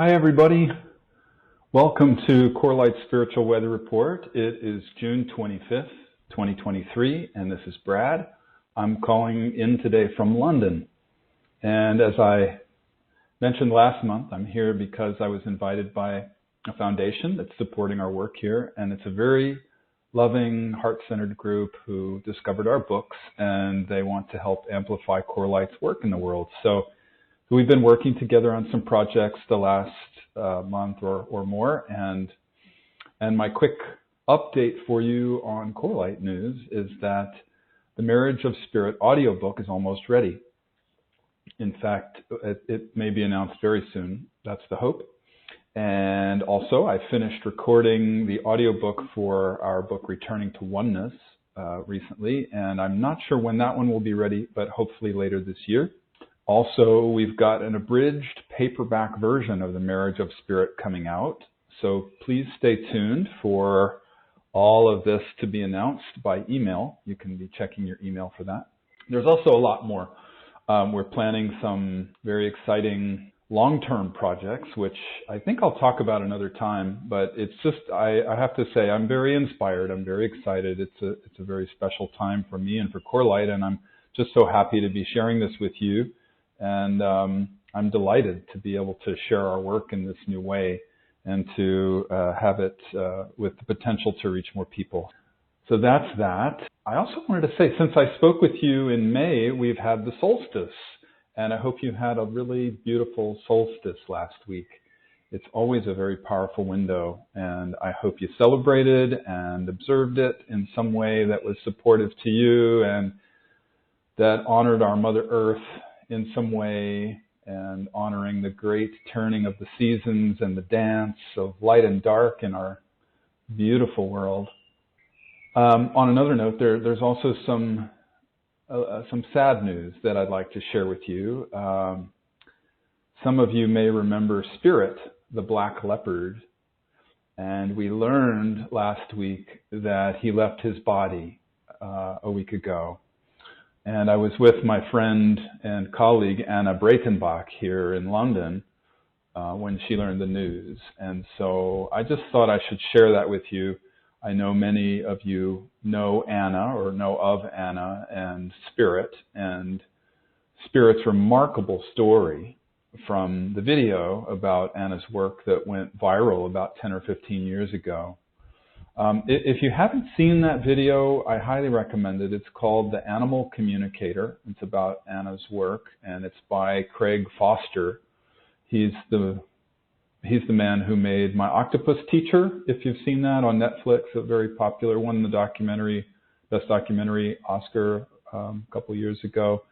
Hi, everybody. Welcome to CORELIGHT'S Spiritual Weather Report. It is June 25th, 2023, and this is Brad. I'm calling in today from London. And as I mentioned last month, I'm here because I was invited by a foundation that's supporting our work here, and it's a very loving, heart-centered group who discovered our books, and they want to help amplify CORELIGHT'S work in the world. So we've been working together on some projects the last month or more, and my quick update for you on CORELIGHT news is that the Marriage of Spirit audiobook is almost ready. In fact, it may be announced very soon. That's the hope. And also, I finished recording the audiobook for our book Returning to Oneness recently, and I'm not sure when that one will be ready, but hopefully later this year. Also, we've got an abridged paperback version of The Marriage of Spirit coming out, so please stay tuned for all of this to be announced by email. You can be checking your email for that. There's also a lot more. We're planning some very exciting long-term projects, which I think I'll talk about another time, but it's just, I have to say, I'm very inspired. I'm very excited. It's a very special time for me and for CORELIGHT, and I'm just so happy to be sharing this with you. And I'm delighted to be able to share our work in this new way and to have it with the potential to reach more people. So that's that. I also wanted to say, since I spoke with you in May, we've had the solstice. And I hope you had a really beautiful solstice last week. It's always a very powerful window. And I hope you celebrated and observed it in some way that was supportive to you and that honored our Mother Earth in some way, and honoring the great turning of the seasons and the dance of light and dark in our beautiful world. On another note, there's also some sad news that I'd like to share with you. Some of you may remember Spirit, the black leopard, and we learned last week that he left his body a week ago. And I was with my friend and colleague Anna Breitenbach here in London when she learned the news. And so I just thought I should share that with you. I know many of you know Anna or know of Anna and Spirit's remarkable story from the video about Anna's work that went viral about 10 or 15 years ago. If you haven't seen that video, I highly recommend it. It's called The Animal Communicator. It's about Anna's work, and it's by Craig Foster. He's the man who made My Octopus Teacher, if you've seen that on Netflix, a very popular one, the documentary, Best Documentary Oscar a couple years ago.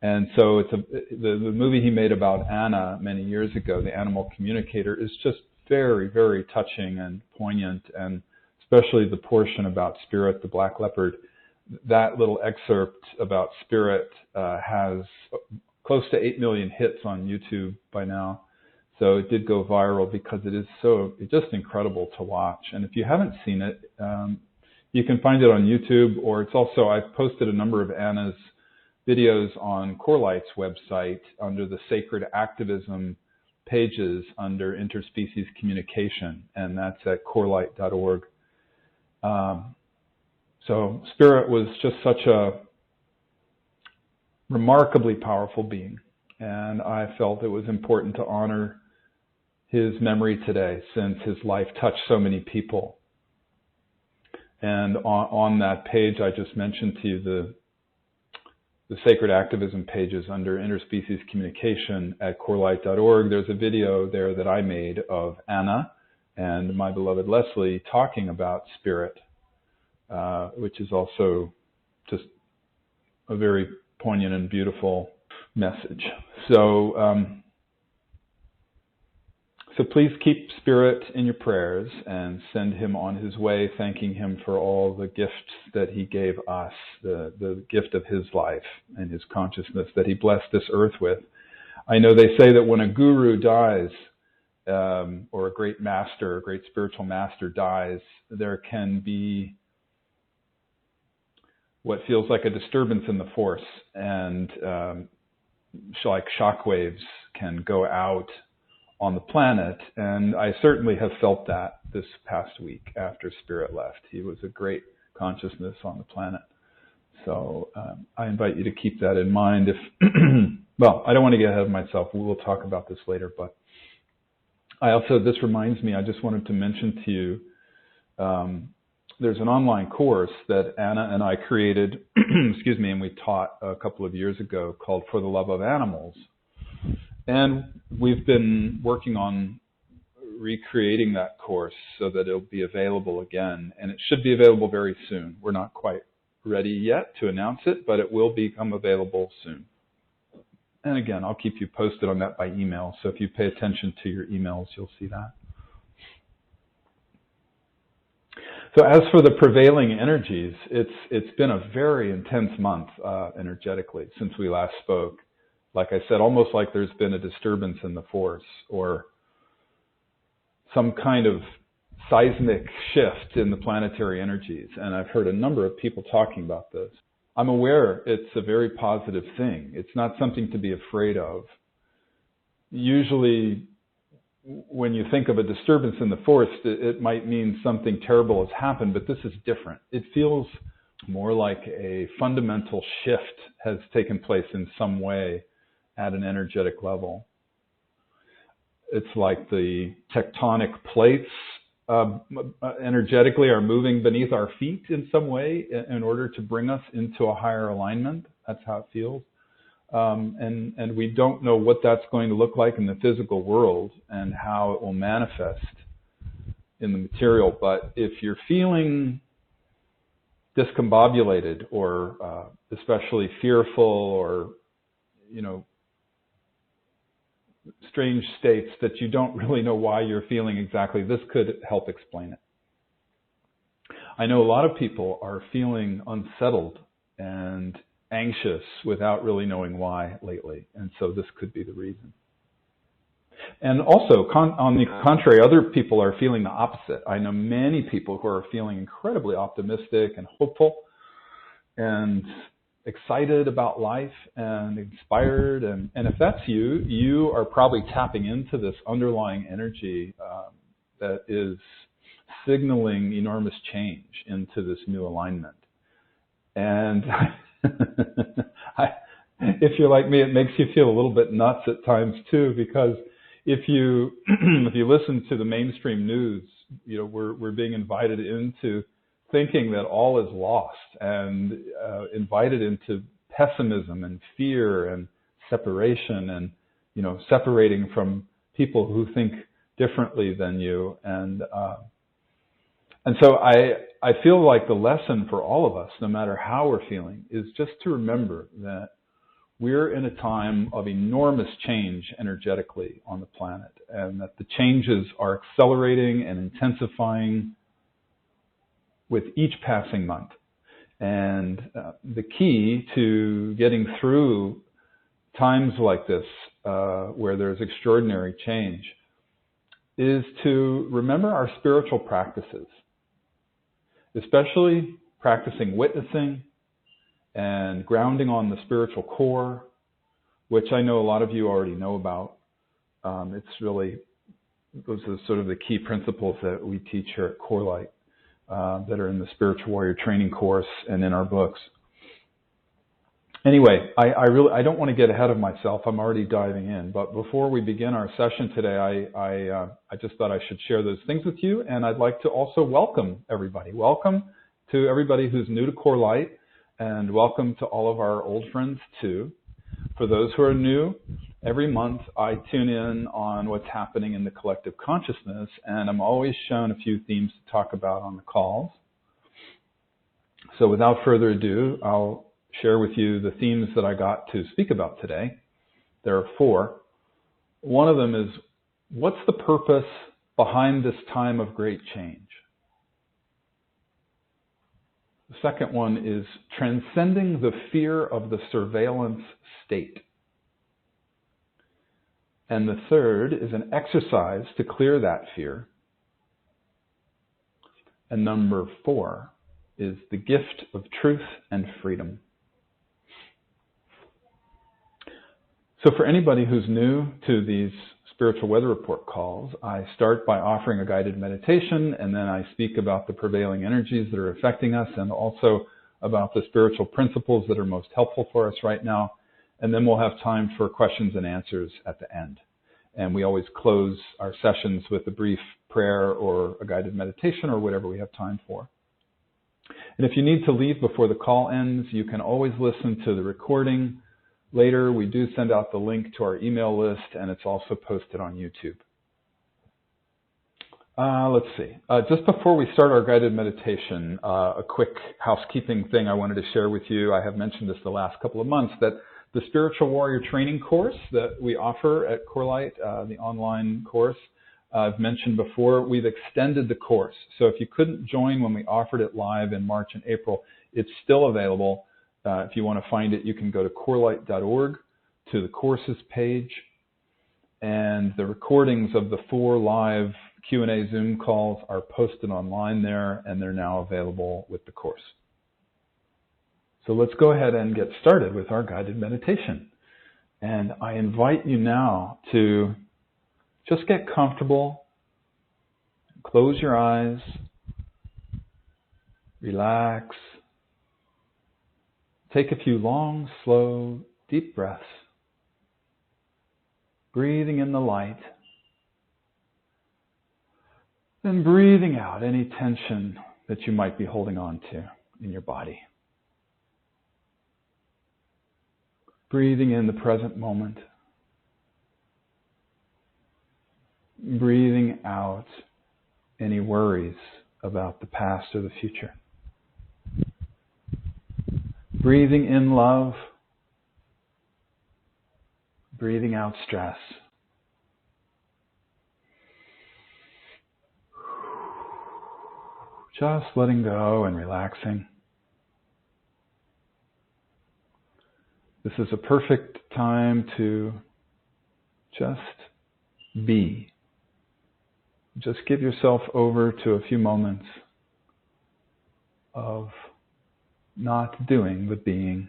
And so the movie he made about Anna many years ago, The Animal Communicator, is just very, very touching and poignant, and especially the portion about Spirit, the black leopard. That little excerpt about Spirit has close to 8 million hits on YouTube by now. So it did go viral because it's just incredible to watch. And if you haven't seen it, you can find it on YouTube, or it's also, I've posted a number of Anna's videos on CORELIGHT'S website under the Sacred Activism pages under Interspecies Communication, and that's at corelight.org. So Spirit was just such a remarkably powerful being, and I felt it was important to honor his memory today, since his life touched so many people. And on that page I just mentioned to you, the Sacred Activism pages under Interspecies Communication at corelight.org, there's a video there that I made of Anna and my beloved Leslie talking about Spirit, which is also just a very poignant and beautiful message. So please keep Spirit in your prayers and send him on his way, thanking him for all the gifts that he gave us, the gift of his life and his consciousness that he blessed this earth with. I know they say that when a guru dies, or a great master, a great spiritual master dies, there can be what feels like a disturbance in the force, and like shock waves can go out on the planet, and I certainly have felt that this past week after Spirit left. He was a great consciousness on the planet. So I invite you to keep that in mind. If well, I don't want to get ahead of myself. We will talk about this later, but this reminds me, I just wanted to mention to you, there's an online course that Anna and I created, excuse me, and we taught a couple of years ago called For the Love of Animals. And we've been working on recreating that course so that it'll be available again. And it should be available very soon. We're not quite ready yet to announce it, but it will become available soon. And again, I'll keep you posted on that by email. So if you pay attention to your emails, you'll see that. So as for the prevailing energies, it's been a very intense month energetically since we last spoke. Like I said, almost like there's been a disturbance in the force or some kind of seismic shift in the planetary energies. And I've heard a number of people talking about this. I'm aware it's a very positive thing. It's not something to be afraid of. Usually, when you think of a disturbance in the force, it might mean something terrible has happened, but this is different. It feels more like a fundamental shift has taken place in some way at an energetic level. It's like the tectonic plates energetically are moving beneath our feet in some way in order to bring us into a higher alignment. That's how it feels. And we don't know what that's going to look like in the physical world and how it will manifest in the material. But if you're feeling discombobulated or especially fearful or, strange states that you don't really know why you're feeling exactly, this could help explain it. I know a lot of people are feeling unsettled and anxious without really knowing why lately, and so this could be the reason. And also, on the contrary, other people are feeling the opposite. I know many people who are feeling incredibly optimistic and hopeful and excited about life and inspired. And if that's you, you are probably tapping into this underlying energy that is signaling enormous change into this new alignment. And if you're like me, it makes you feel a little bit nuts at times too, because if you listen to the mainstream news, we're being invited into thinking that all is lost and invited into pessimism and fear and separation and, separating from people who think differently than you. And so I feel like the lesson for all of us, no matter how we're feeling, is just to remember that we're in a time of enormous change energetically on the planet, and that the changes are accelerating and intensifying with each passing month. And the key to getting through times like this, where there's extraordinary change, is to remember our spiritual practices, especially practicing witnessing and grounding on the spiritual core, which I know a lot of you already know about. Those are sort of the key principles that we teach here at CoreLight. That are in the Spiritual Warrior Training course and in our books. Anyway, I don't want to get ahead of myself. I'm already diving in. But before we begin our session today, I just thought I should share those things with you. And I'd like to also welcome everybody. Welcome to everybody who's new to CoreLight, and welcome to all of our old friends too. For those who are new, every month I tune in on what's happening in the collective consciousness, and I'm always shown a few themes to talk about on the calls. So without further ado, I'll share with you the themes that I got to speak about today. There are 4. One of them is, what's the purpose behind this time of great change? The second one is transcending the fear of the surveillance state. And the third is an exercise to clear that fear. And number 4 is the gift of truth and freedom. So for anybody who's new to these Spiritual Weather Report calls, I start by offering a guided meditation, and then I speak about the prevailing energies that are affecting us and also about the spiritual principles that are most helpful for us right now. And then we'll have time for questions and answers at the end. And we always close our sessions with a brief prayer or a guided meditation or whatever we have time for. And if you need to leave before the call ends, you can always listen to the recording later. We do send out the link to our email list, and it's also posted on YouTube. Let's see. Just before we start our guided meditation, a quick housekeeping thing I wanted to share with you. I have mentioned this the last couple of months, that the Spiritual Warrior Training course that we offer at CoreLight, the online course, I've mentioned before, we've extended the course. So if you couldn't join when we offered it live in March and April, it's still available. If you want to find it, you can go to corelight.org to the courses page. And the recordings of the 4 live Q&A Zoom calls are posted online there, and they're now available with the course. So let's go ahead and get started with our guided meditation. And I invite you now to just get comfortable, close your eyes, relax, take a few long, slow, deep breaths, breathing in the light, then breathing out any tension that you might be holding on to in your body. Breathing in the present moment. Breathing out any worries about the past or the future. Breathing in love. Breathing out stress. Just letting go and relaxing. This is a perfect time to just be. Just give yourself over to a few moments of not doing, but being.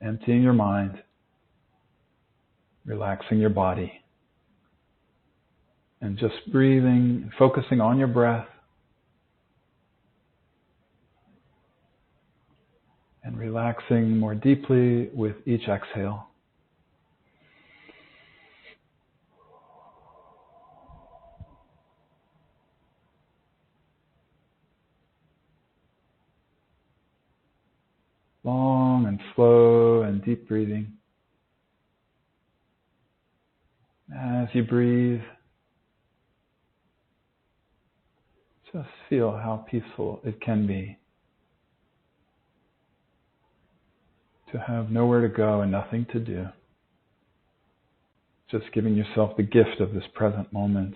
Emptying your mind, relaxing your body, and just breathing, focusing on your breath, and relaxing more deeply with each exhale. Long and slow and deep breathing. As you breathe, just feel how peaceful it can be to have nowhere to go and nothing to do. Just giving yourself the gift of this present moment,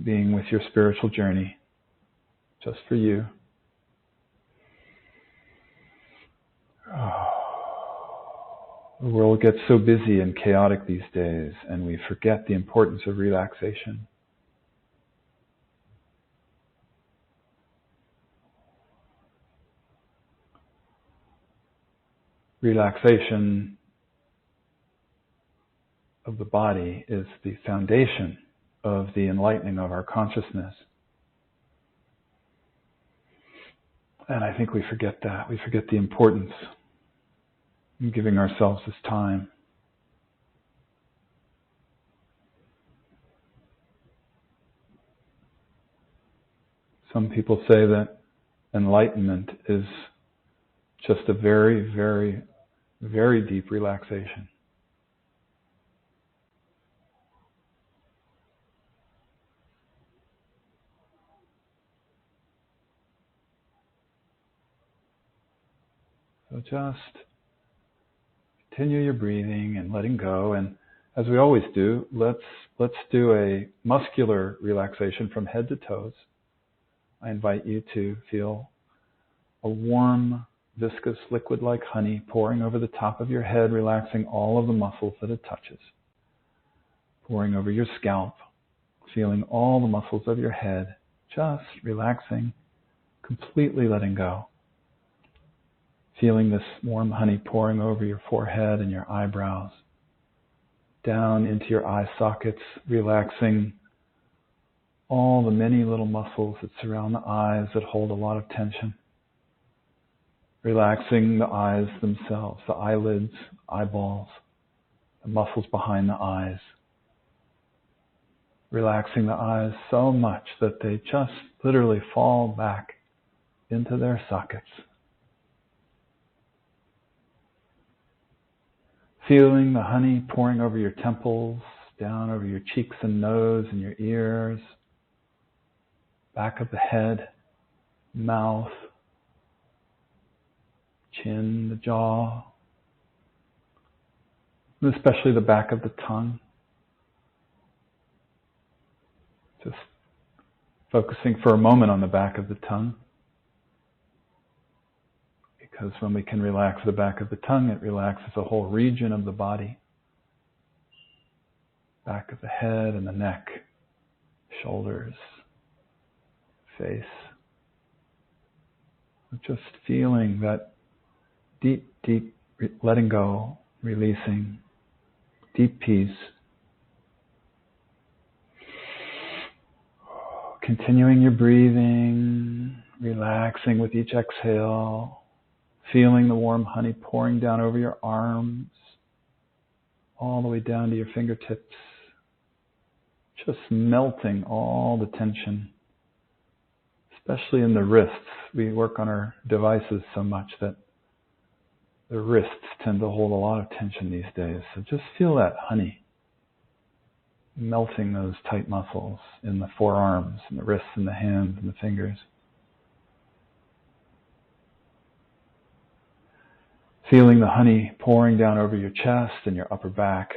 being with your spiritual journey, just for you. The world gets so busy and chaotic these days, and we forget the importance of relaxation. Relaxation of the body is the foundation of the enlightening of our consciousness. And I think we forget that. We forget the importance of giving ourselves this time. Some people say that enlightenment is just a very, very, very deep relaxation. So just continue your breathing and letting go. And as we always do, let's do a muscular relaxation from head to toes. I invite you to feel a warm, viscous liquid like honey pouring over the top of your head, relaxing all of the muscles that it touches. Pouring over your scalp, feeling all the muscles of your head, just relaxing, completely letting go. Feeling this warm honey pouring over your forehead and your eyebrows, down into your eye sockets, relaxing all the many little muscles that surround the eyes that hold a lot of tension. Relaxing the eyes themselves, the eyelids, eyeballs, the muscles behind the eyes. Relaxing the eyes so much that they just literally fall back into their sockets. Feeling the honey pouring over your temples, down over your cheeks and nose and your ears, back of the head, mouth, chin, the jaw, and especially the back of the tongue. Just focusing for a moment on the back of the tongue. Because when we can relax the back of the tongue, it relaxes a whole region of the body. Back of the head and the neck, shoulders, face. Just feeling that deep, deep letting go, releasing, deep peace. Continuing your breathing, relaxing with each exhale, feeling the warm honey pouring down over your arms, all the way down to your fingertips, just melting all the tension, especially in the wrists. We work on our devices so much that the wrists tend to hold a lot of tension these days. So just feel that honey melting those tight muscles in the forearms and the wrists and the hands and the fingers. Feeling the honey pouring down over your chest and your upper back.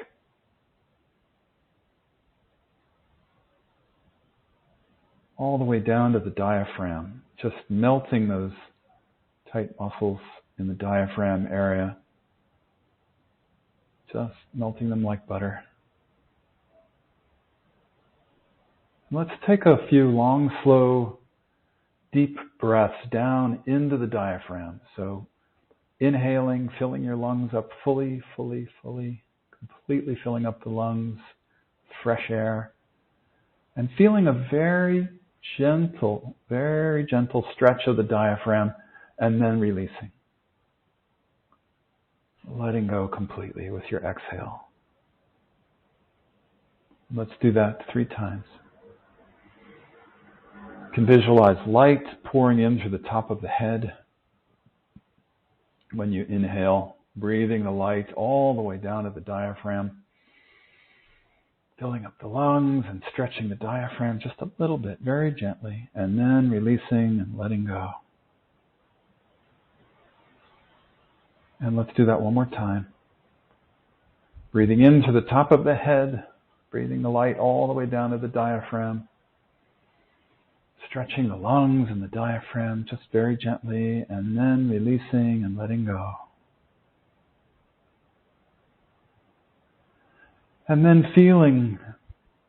All the way down to the diaphragm, just melting those tight muscles in the diaphragm area. Just melting them like butter. Let's take a few long, slow, deep breaths down into the diaphragm. So inhaling, filling your lungs up fully, completely filling up the lungs, fresh air, and feeling a very gentle stretch of the diaphragm, and then releasing. Letting go completely with your exhale. Let's do that 3 times. You can visualize light pouring in through the top of the head. When you inhale, breathing the light all the way down to the diaphragm, filling up the lungs and stretching the diaphragm just a little bit, very gently, and then releasing and letting go. And let's do that one more time. Breathing into the top of the head, breathing the light all the way down to the diaphragm, stretching the lungs and the diaphragm just very gently, and then releasing and letting go. And then feeling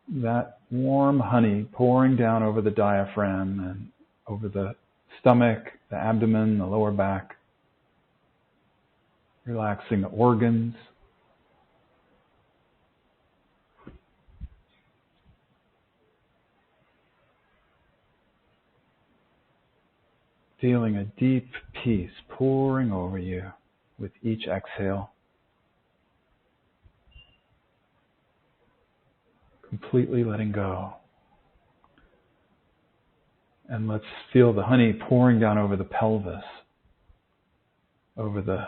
that warm honey pouring down over the diaphragm and over the stomach, the abdomen, the lower back, relaxing the organs. Feeling a deep peace pouring over you with each exhale. Completely letting go. And let's feel the honey pouring down over the pelvis, over the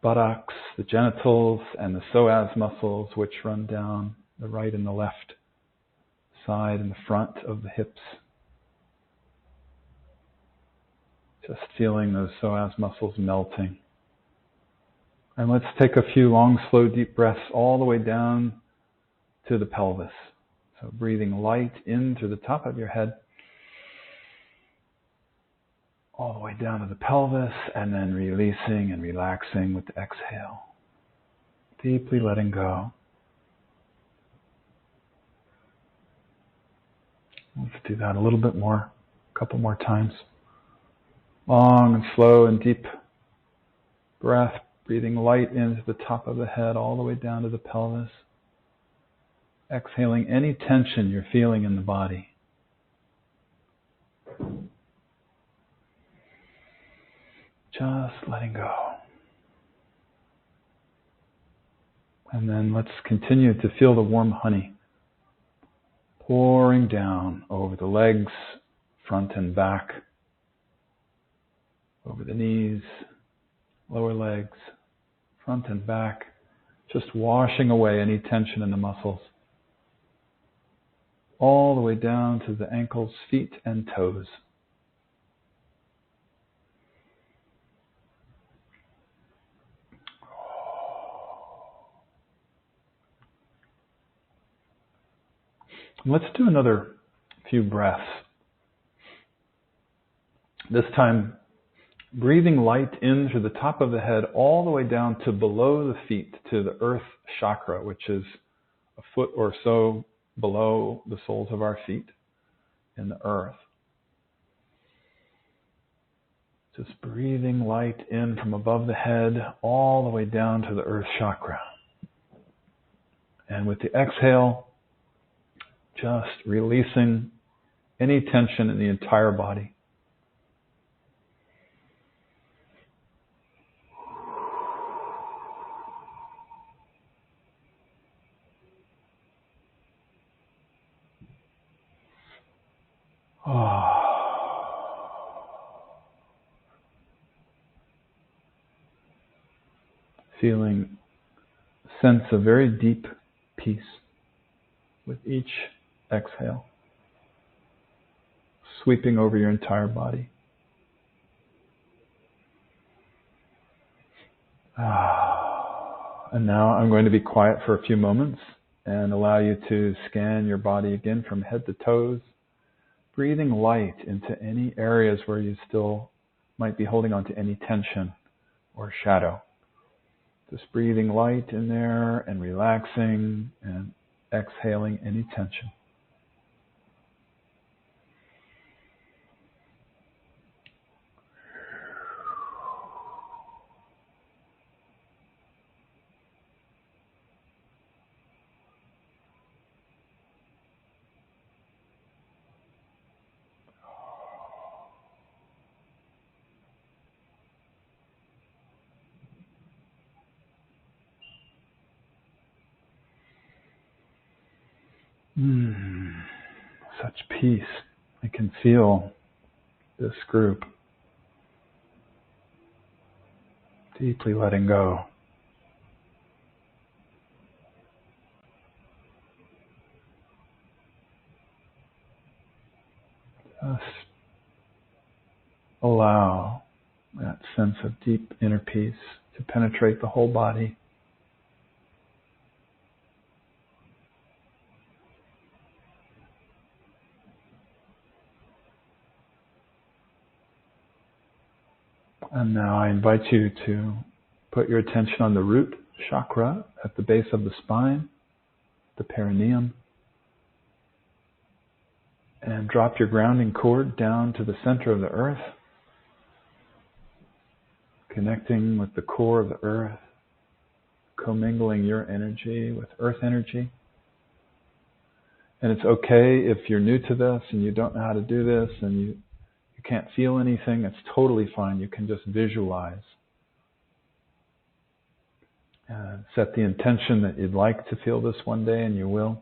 buttocks, the genitals, and the psoas muscles, which run down the right and the left side and the front of the hips. Just feeling those psoas muscles melting. And let's take a few long, slow, deep breaths all the way down to the pelvis. So breathing light in through the top of your head, all the way down to the pelvis, and then releasing and relaxing with the exhale. Deeply letting go. Let's do that a little bit more, a couple more times. Long and slow and deep breath, breathing light into the top of the head all the way down to the pelvis. Exhaling any tension you're feeling in the body. Just letting go. And then let's continue to feel the warm honey pouring down over the legs, front and back, over the knees, lower legs, front and back, just washing away any tension in the muscles, all the way down to the ankles, feet, and toes. Let's do another few breaths. This time, breathing light in through the top of the head all the way down to below the feet, to the earth chakra, which is a foot or so below the soles of our feet in the earth. Just breathing light in from above the head all the way down to the earth chakra. And with the exhale, just releasing any tension in the entire body. Feeling a sense of very deep peace with each exhale, sweeping over your entire body. And now I'm going to be quiet for a few moments and allow you to scan your body again from head to toes, breathing light into any areas where you still might be holding on to any tension or shadow. Just breathing light in there and relaxing and exhaling any tension. Such peace. I can feel this group deeply letting go. Just allow that sense of deep inner peace to penetrate the whole body. And now I invite you to put your attention on the root chakra at the base of the spine, the perineum, and drop your grounding cord down to the center of the earth, connecting with the core of the earth, commingling your energy with earth energy. And it's okay if you're new to this and you don't know how to do this and you can't feel anything, it's totally fine. You can just visualize. Set the intention that you'd like to feel this one day, and you will.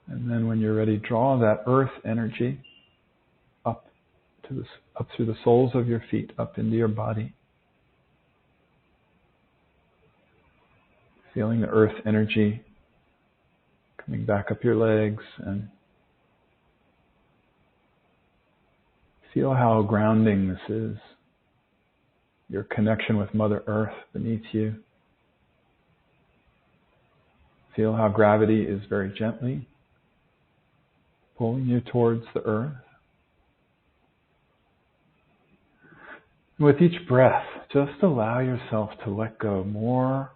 And then when you're ready, draw that earth energy up through the soles of your feet, up into your body. Feeling the earth energy coming back up your legs, and feel how grounding this is. Your connection with Mother Earth beneath you. Feel how gravity is very gently pulling you towards the earth. With each breath, just allow yourself to let go more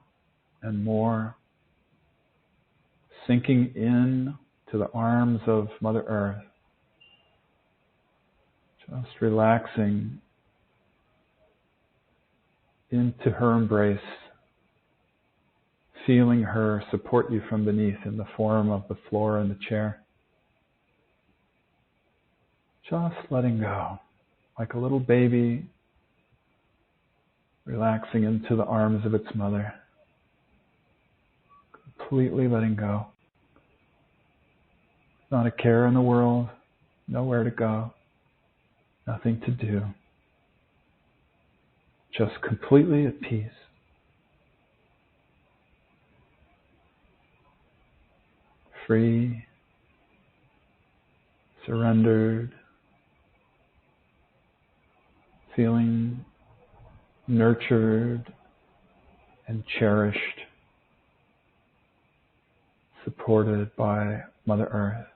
and more, sinking in to the arms of Mother Earth. Just relaxing into her embrace, feeling her support you from beneath in the form of the floor and the chair. Just letting go, like a little baby relaxing into the arms of its mother. Completely letting go. Not a care in the world, nowhere to go, nothing to do. Just completely at peace. Free, surrendered, feeling nurtured and cherished, supported by Mother Earth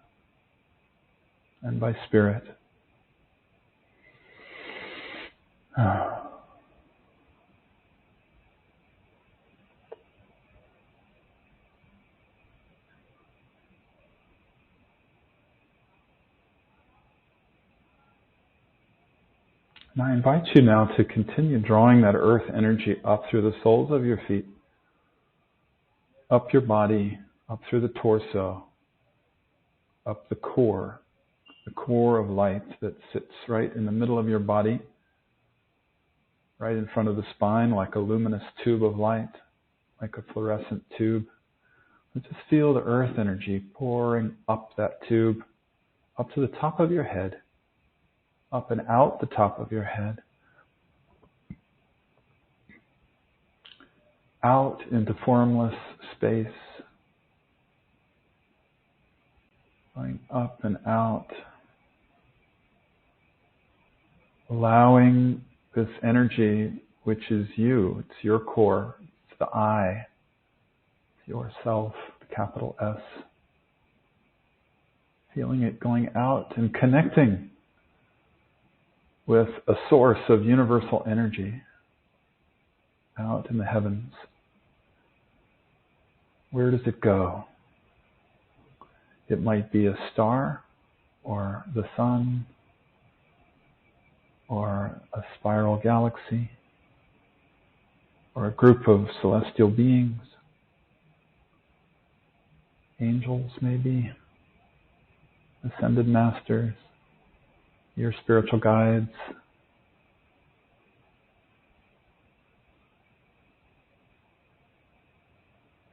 and by Spirit. And I invite you now to continue drawing that earth energy up through the soles of your feet, up your body, up through the torso, up the core of light that sits right in the middle of your body, right in front of the spine, like a luminous tube of light, like a fluorescent tube. And just feel the earth energy pouring up that tube, up to the top of your head, up and out the top of your head, out into formless space, going up and out, allowing this energy, which is you, it's your core, it's the I, it's yourself, the capital S, feeling it going out and connecting with a source of universal energy out in the heavens. Where does it go? It might be a star, or the sun, or a spiral galaxy, or a group of celestial beings, angels maybe, ascended masters, your spiritual guides.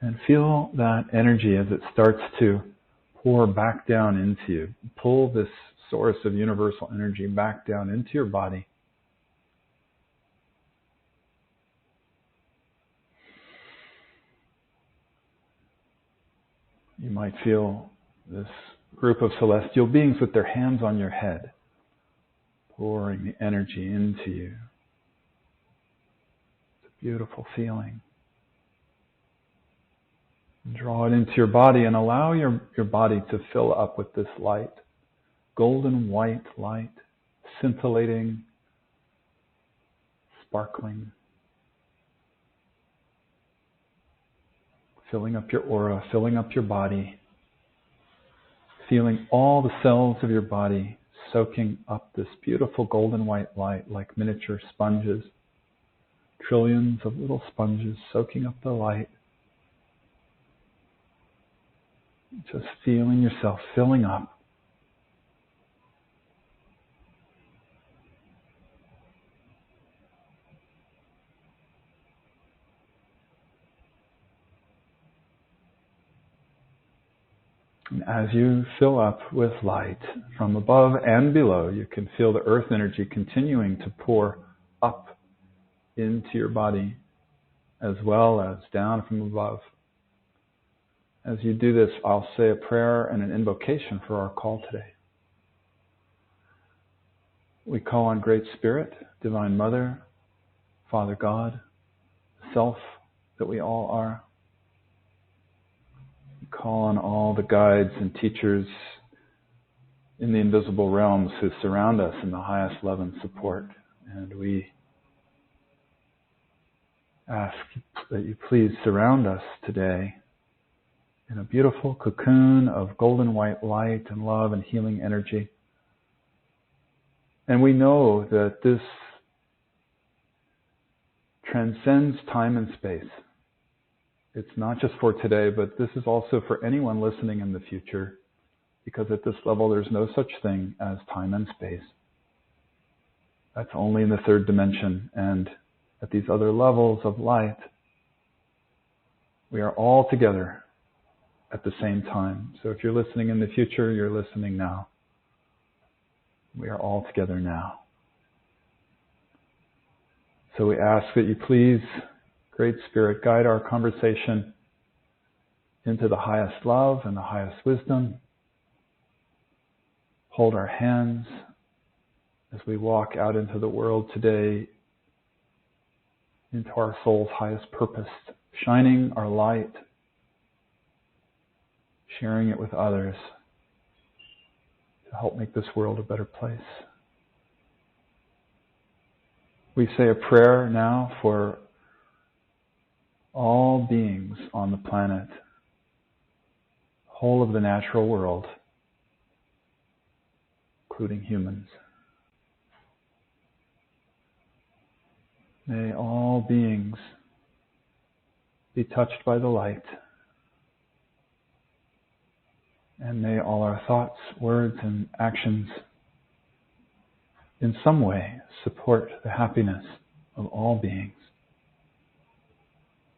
And feel that energy as it starts to pour back down into you. Pull this source of universal energy back down into your body. You might feel this group of celestial beings with their hands on your head, pouring the energy into you. It's a beautiful feeling. Draw it into your body and allow your body to fill up with this light, golden white light, scintillating, sparkling, filling up your aura, filling up your body, feeling all the cells of your body soaking up this beautiful golden white light like miniature sponges, trillions of little sponges soaking up the light. Just feeling yourself filling up. And as you fill up with light from above and below, you can feel the earth energy continuing to pour up into your body as well as down from above. As you do this, I'll say a prayer and an invocation for our call today. We call on Great Spirit, Divine Mother, Father God, Self that we all are. We call on all the guides and teachers in the invisible realms who surround us in the highest love and support. And we ask that you please surround us today in a beautiful cocoon of golden white light and love and healing energy. And we know that this transcends time and space. It's not just for today, but this is also for anyone listening in the future, because at this level there's no such thing as time and space. That's only in the third dimension, and at these other levels of light, we are all together at the same time. So if you're listening in the future, you're listening now. We are all together now. So we ask that you please, Great Spirit, guide our conversation into the highest love and the highest wisdom. Hold our hands as we walk out into the world today, into our soul's highest purpose, shining our light, sharing it with others to help make this world a better place. We say a prayer now for all beings on the planet, whole of the natural world, including humans. May all beings be touched by the light, and may all our thoughts, words, and actions in some way support the happiness of all beings.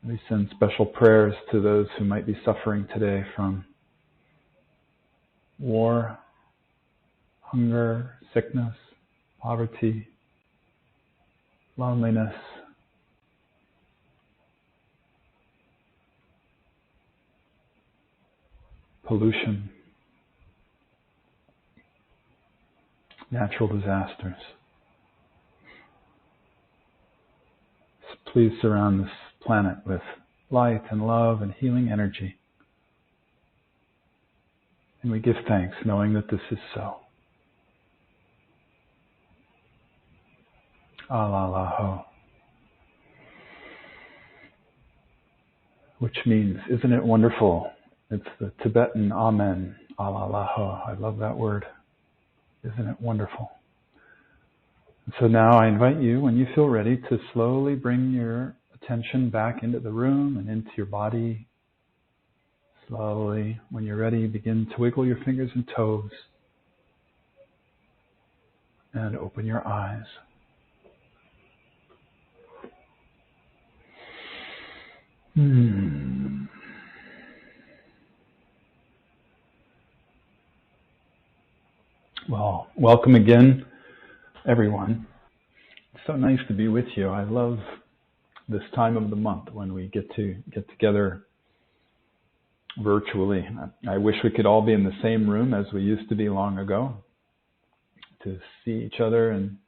We send special prayers to those who might be suffering today from war, hunger, sickness, poverty, loneliness, pollution, natural disasters. So please surround this planet with light and love and healing energy. And we give thanks knowing that this is so. Alalaho. Which means, isn't it wonderful? It's the Tibetan Amen. Alalaho. I love that word. Isn't it wonderful? And so now I invite you, when you feel ready, to slowly bring your attention back into the room and into your body. Slowly, when you're ready, begin to wiggle your fingers and toes and open your eyes. Well, welcome again, everyone. It's so nice to be with you. I love this time of the month when we get together virtually. I wish we could all be in the same room as we used to be long ago, to see each other and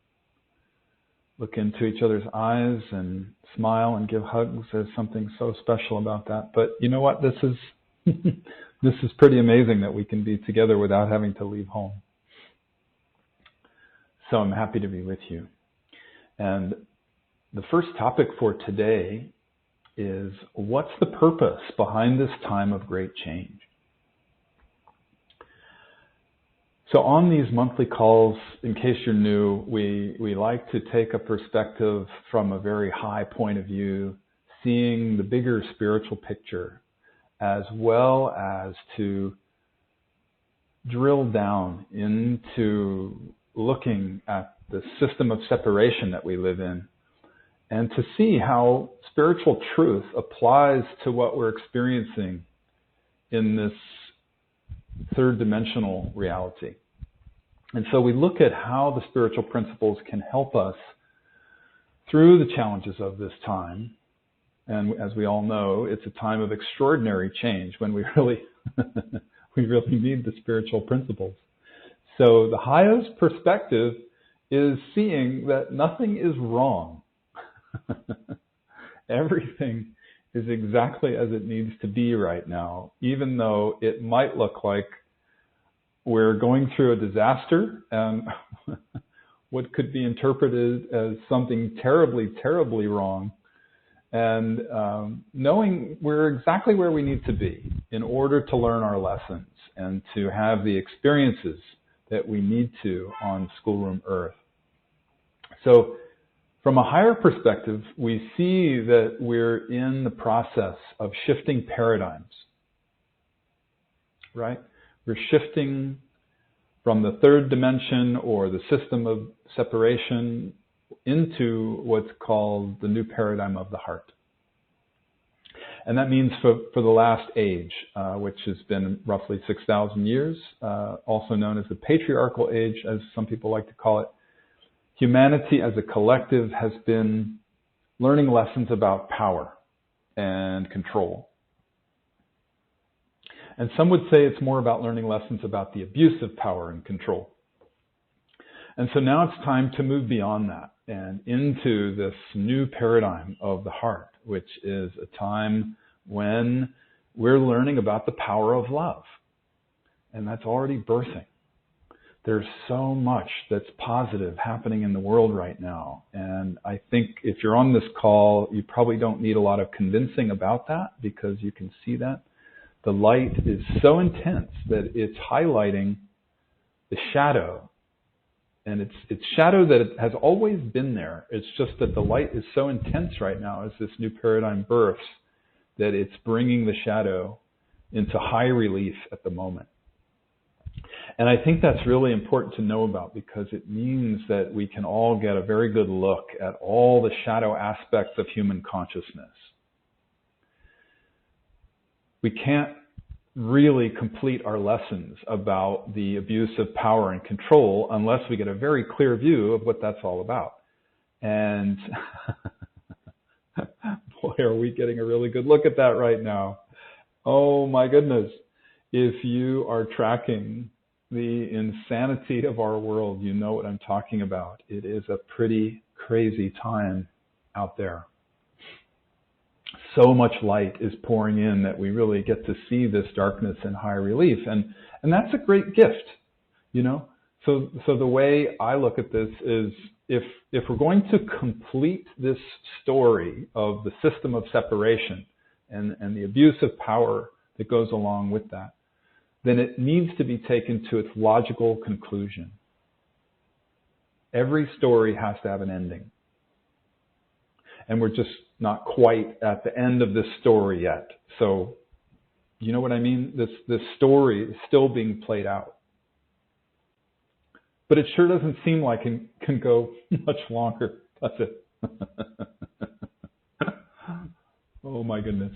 look into each other's eyes and smile and give hugs. There's something so special about that. But you know what? This is this is pretty amazing that we can be together without having to leave home. So I'm happy to be with you. And the first topic for today is, what's the purpose behind this time of great change? So on these monthly calls, in case you're new, we like to take a perspective from a very high point of view, seeing the bigger spiritual picture, as well as to drill down into looking at the system of separation that we live in, and to see how spiritual truth applies to what we're experiencing in this third dimensional reality. And so we look at how the spiritual principles can help us through the challenges of this time. And as we all know, it's a time of extraordinary change when we really we really need the spiritual principles. So the highest perspective is seeing that nothing is wrong. Everything is exactly as it needs to be right now, even though it might look like we're going through a disaster and what could be interpreted as something terribly, terribly wrong. And knowing we're exactly where we need to be in order to learn our lessons and to have the experiences that we need to on schoolroom earth. So From a higher perspective, we see that we're in the process of shifting paradigms, right? We're shifting from the third dimension or the system of separation into what's called the new paradigm of the heart. And that means for the last age, which has been roughly 6,000 years, also known as the patriarchal age, as some people like to call it, humanity as a collective has been learning lessons about power and control. And some would say it's more about learning lessons about the abuse of power and control. And so now it's time to move beyond that and into this new paradigm of the heart, which is a time when we're learning about the power of love. And that's already birthing. There's so much that's positive happening in the world right now. And I think if you're on this call, you probably don't need a lot of convincing about that, because you can see that. The light is so intense that it's highlighting the shadow. And it's shadow that has always been there. It's just that the light is so intense right now as this new paradigm births that it's bringing the shadow into high relief at the moment. And I think that's really important to know about, because it means that we can all get a very good look at all the shadow aspects of human consciousness. We can't really complete our lessons about the abuse of power and control unless we get a very clear view of what that's all about. And boy, are we getting a really good look at that right now. Oh my goodness. If you are tracking the insanity of our world, you know what I'm talking about. It is a pretty crazy time out there. So much light is pouring in that we really get to see this darkness in high relief. And that's a great gift, you know. So the way I look at this is, if we're going to complete this story of the system of separation and the abuse of power that goes along with that, then it needs to be taken to its logical conclusion. Every story has to have an ending. And we're just not quite at the end of this story yet. So, you know what I mean? This story is still being played out. But it sure doesn't seem like it can go much longer, does it? Oh my goodness.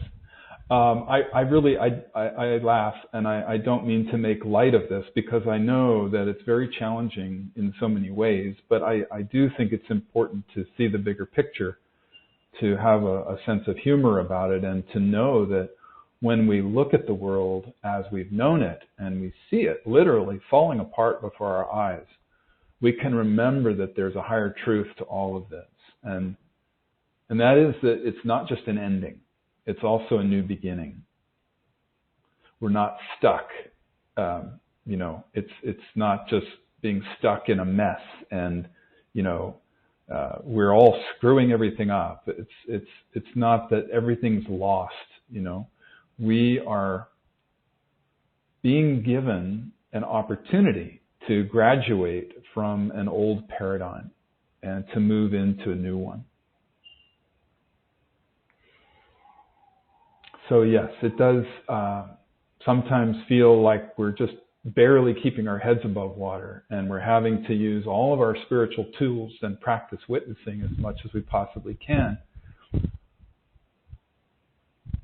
I laugh, and I don't mean to make light of this, because I know that it's very challenging in so many ways, but I do think it's important to see the bigger picture, to have a sense of humor about it, and to know that when we look at the world as we've known it, and we see it literally falling apart before our eyes, we can remember that there's a higher truth to all of this. And that is that it's not just an ending. It's also a new beginning. We're not stuck. It's not just being stuck in a mess and, we're all screwing everything up. It's not that everything's lost, We are being given an opportunity to graduate from an old paradigm and to move into a new one. So yes, it does sometimes feel like we're just barely keeping our heads above water, and we're having to use all of our spiritual tools and practice witnessing as much as we possibly can.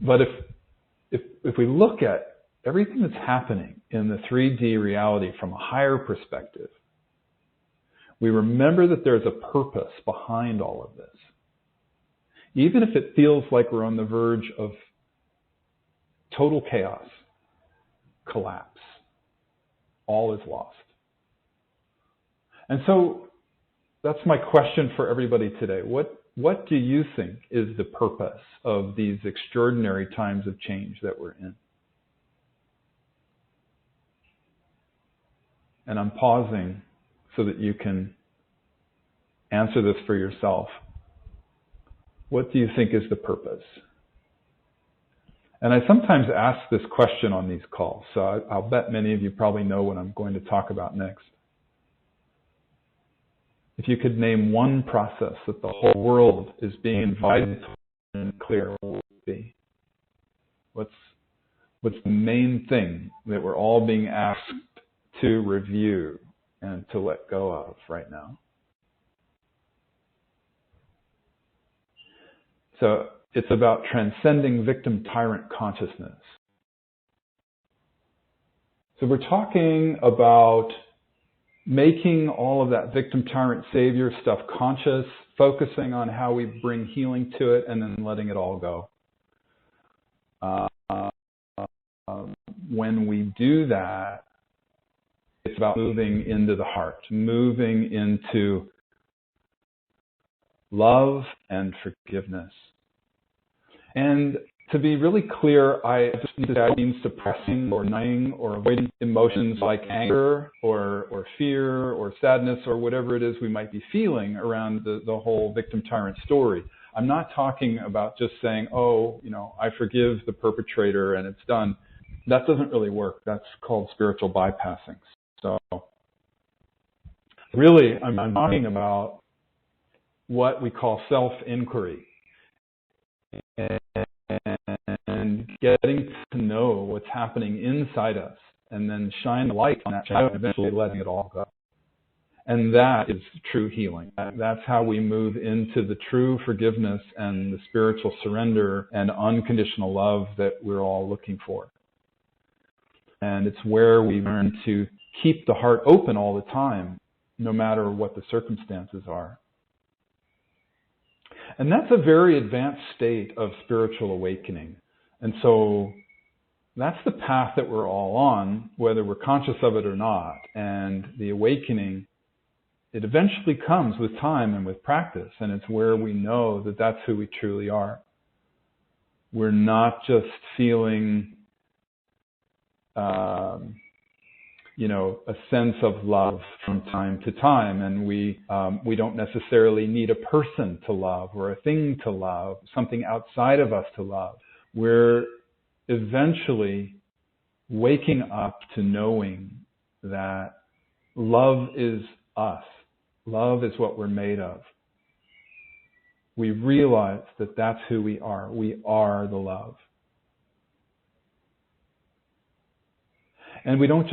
But if we look at everything that's happening in the 3D reality from a higher perspective, we remember that there's a purpose behind all of this. Even if it feels like we're on the verge of total chaos, collapse, all is lost. And so that's my question for everybody today. What do you think is the purpose of these extraordinary times of change that we're in? And I'm pausing so that you can answer this for yourself. What do you think is the purpose? And I sometimes ask this question on these calls, so I'll bet many of you probably know what I'm going to talk about next. if you could name one process that the whole world is being invited to and clear, what would it be? What's the main thing that we're all being asked to review and to let go of right now? So it's about transcending victim-tyrant consciousness. So we're talking about making all of that victim-tyrant-savior stuff conscious, focusing on how we bring healing to it, and then letting it all go. When we do that, it's about moving into the heart, moving into love and forgiveness. And to be really clear, I just need to say I mean suppressing or denying or avoiding emotions like anger or fear or sadness or whatever it is we might be feeling around the whole victim-tyrant story. I'm not talking about just saying, oh, I forgive the perpetrator and it's done. That doesn't really work. That's called spiritual bypassing. So really, I'm talking about what we call self-inquiry and getting to know what's happening inside us and then shine the light on that shadow and eventually letting it all go. And that is true healing. That's how we move into the true forgiveness and the spiritual surrender and unconditional love that we're all looking for. And it's where we learn to keep the heart open all the time, no matter what the circumstances are. And that's a very advanced state of spiritual awakening. And so that's the path that we're all on, whether we're conscious of it or not. And the awakening, it eventually comes with time and with practice. And it's where we know that that's who we truly are. We're not just feeling a sense of love from time to time, and we don't necessarily need a person to love or a thing to love, something outside of us to love. We're eventually waking up to knowing that love is us. Love is what we're made of. We realize that that's who we are. We are the love. And we don't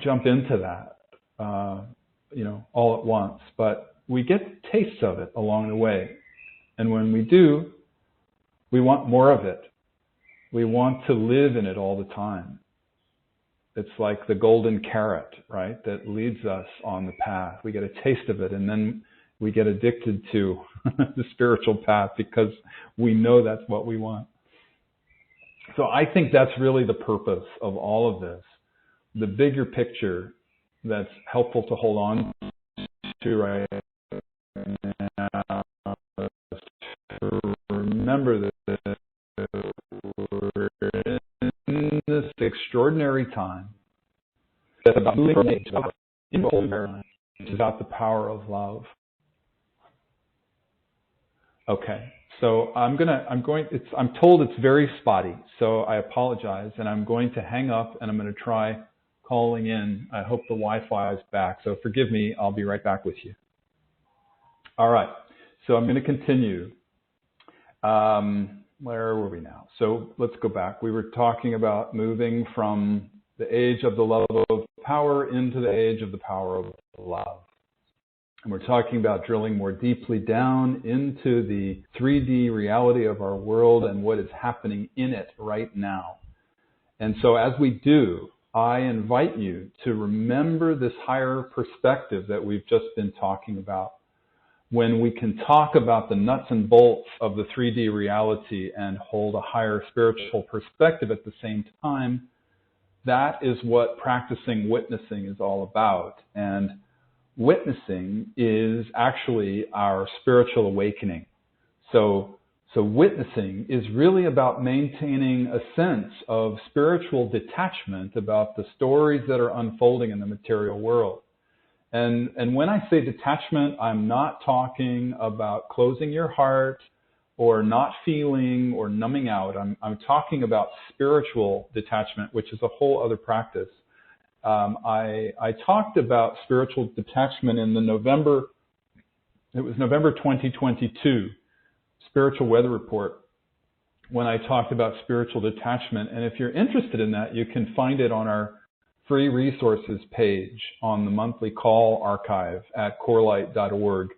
jump into that, all at once, but we get tastes of it along the way. And when we do, we want more of it. We want to live in it all the time. It's like the golden carrot, right, that leads us on the path. We get a taste of it, and then we get addicted to the spiritual path because we know that's what we want. So I think that's really the purpose of all of this. The bigger picture that's helpful to hold on to right now is to remember that we're in this extraordinary time that's about moving from age into a whole paradigm. It's about the power of love. Okay, so I'm told it's very spotty, so I apologize, and I'm going to hang up and I'm going to try calling in. I hope the Wi-Fi is back, so forgive me. I'll be right back with you. All right, so I'm going to continue. Where were we now? So let's go back. We were talking about moving from the age of the love of power into the age of the power of love. And we're talking about drilling more deeply down into the 3D reality of our world and what is happening in it right now. And so as we do, I invite you to remember this higher perspective that we've just been talking about. When we can talk about the nuts and bolts of the 3D reality and hold a higher spiritual perspective at the same time, that is what practicing witnessing is all about. And witnessing is actually our spiritual awakening. So witnessing is really about maintaining a sense of spiritual detachment about the stories that are unfolding in the material world. And when I say detachment, I'm not talking about closing your heart or not feeling or numbing out. I'm talking about spiritual detachment, which is a whole other practice. I talked about spiritual detachment in the November It was November 2022, Spiritual Weather Report, when I talked about spiritual detachment. And if you're interested in that, you can find it on our free resources page on the monthly call archive at corelight.org.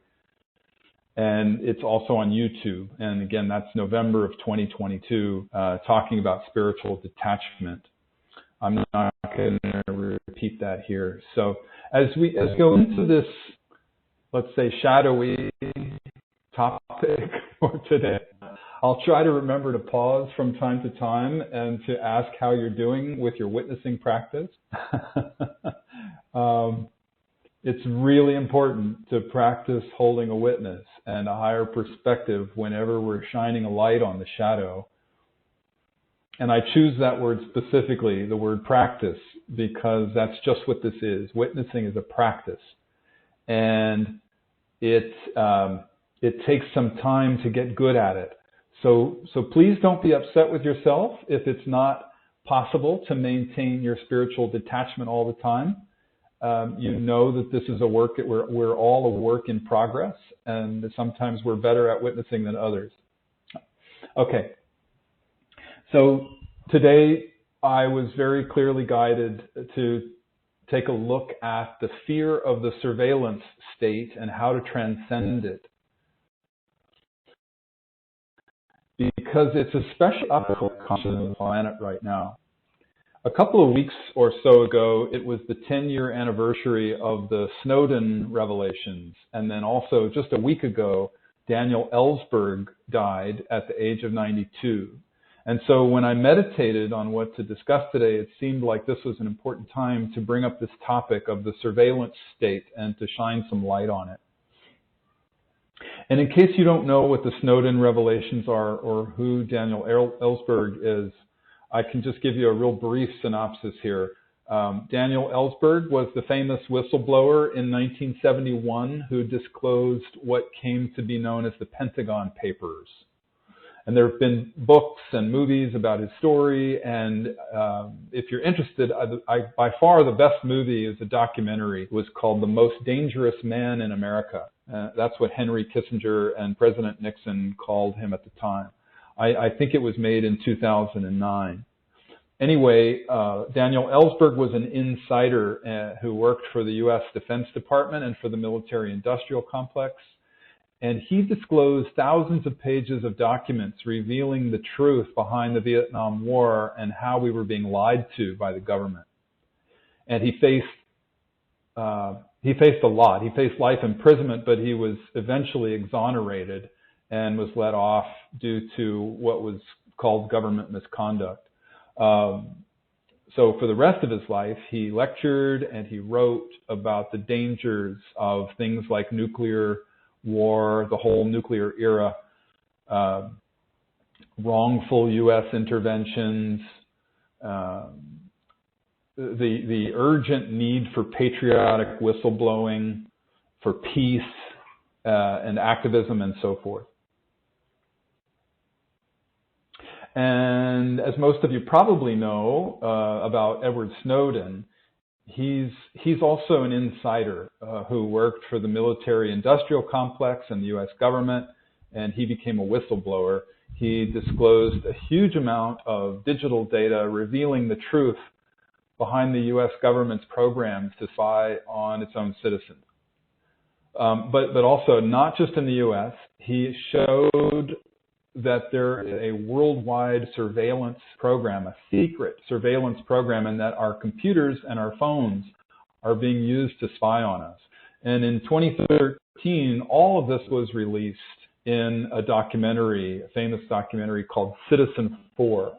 And it's also on YouTube. And again, that's November of 2022, talking about spiritual detachment. I'm not going to repeat that here. So as we go into this, let's say, shadowy topic for today, I'll try to remember to pause from time to time and to ask how you're doing with your witnessing practice. It's really important to practice holding a witness and a higher perspective whenever we're shining a light on the shadow. And I choose that word specifically, the word practice, because that's just what this is. Witnessing is a practice. And it takes some time to get good at it. So please don't be upset with yourself if it's not possible to maintain your spiritual detachment all the time. You know that this is a work, we're all a work in progress, and sometimes we're better at witnessing than others. Okay. So today I was very clearly guided to take a look at the fear of the surveillance state and how to transcend it. Because it's especially up on the planet right now. A couple of weeks or so ago, it was the 10-year anniversary of the Snowden revelations. And then also just a week ago, Daniel Ellsberg died at the age of 92. And so when I meditated on what to discuss today, it seemed like this was an important time to bring up this topic of the surveillance state and to shine some light on it. And in case you don't know what the Snowden revelations are or who Daniel Ellsberg is, I can just give you a real brief synopsis here. Daniel Ellsberg was the famous whistleblower in 1971 who disclosed what came to be known as the Pentagon Papers. And there have been books and movies about his story. And if you're interested, by far the best movie is a documentary. It was called The Most Dangerous Man in America. That's what Henry Kissinger and President Nixon called him at the time. I think it was made in 2009. Anyway, Daniel Ellsberg was an insider who worked for the U.S. Defense Department and for the military-industrial complex. And he disclosed thousands of pages of documents revealing the truth behind the Vietnam War and how we were being lied to by the government. And he faced a lot. He faced life imprisonment, but he was eventually exonerated and was let off due to what was called government misconduct. So for the rest of his life, he lectured and he wrote about the dangers of things like nuclear war, the whole nuclear era, wrongful U.S. interventions, the urgent need for patriotic whistleblowing, for peace and activism and so forth. And as most of you probably know about Edward Snowden, he's also an insider who worked for the military-industrial complex and the U.S. government, and he became a whistleblower. He disclosed a huge amount of digital data revealing the truth behind the U.S. government's programs to spy on its own citizens. But also, not just in the U.S., he showed that there is a worldwide surveillance program, a secret surveillance program, and that our computers and our phones are being used to spy on us. And in 2013, all of this was released in a documentary, a famous documentary called Citizen 4,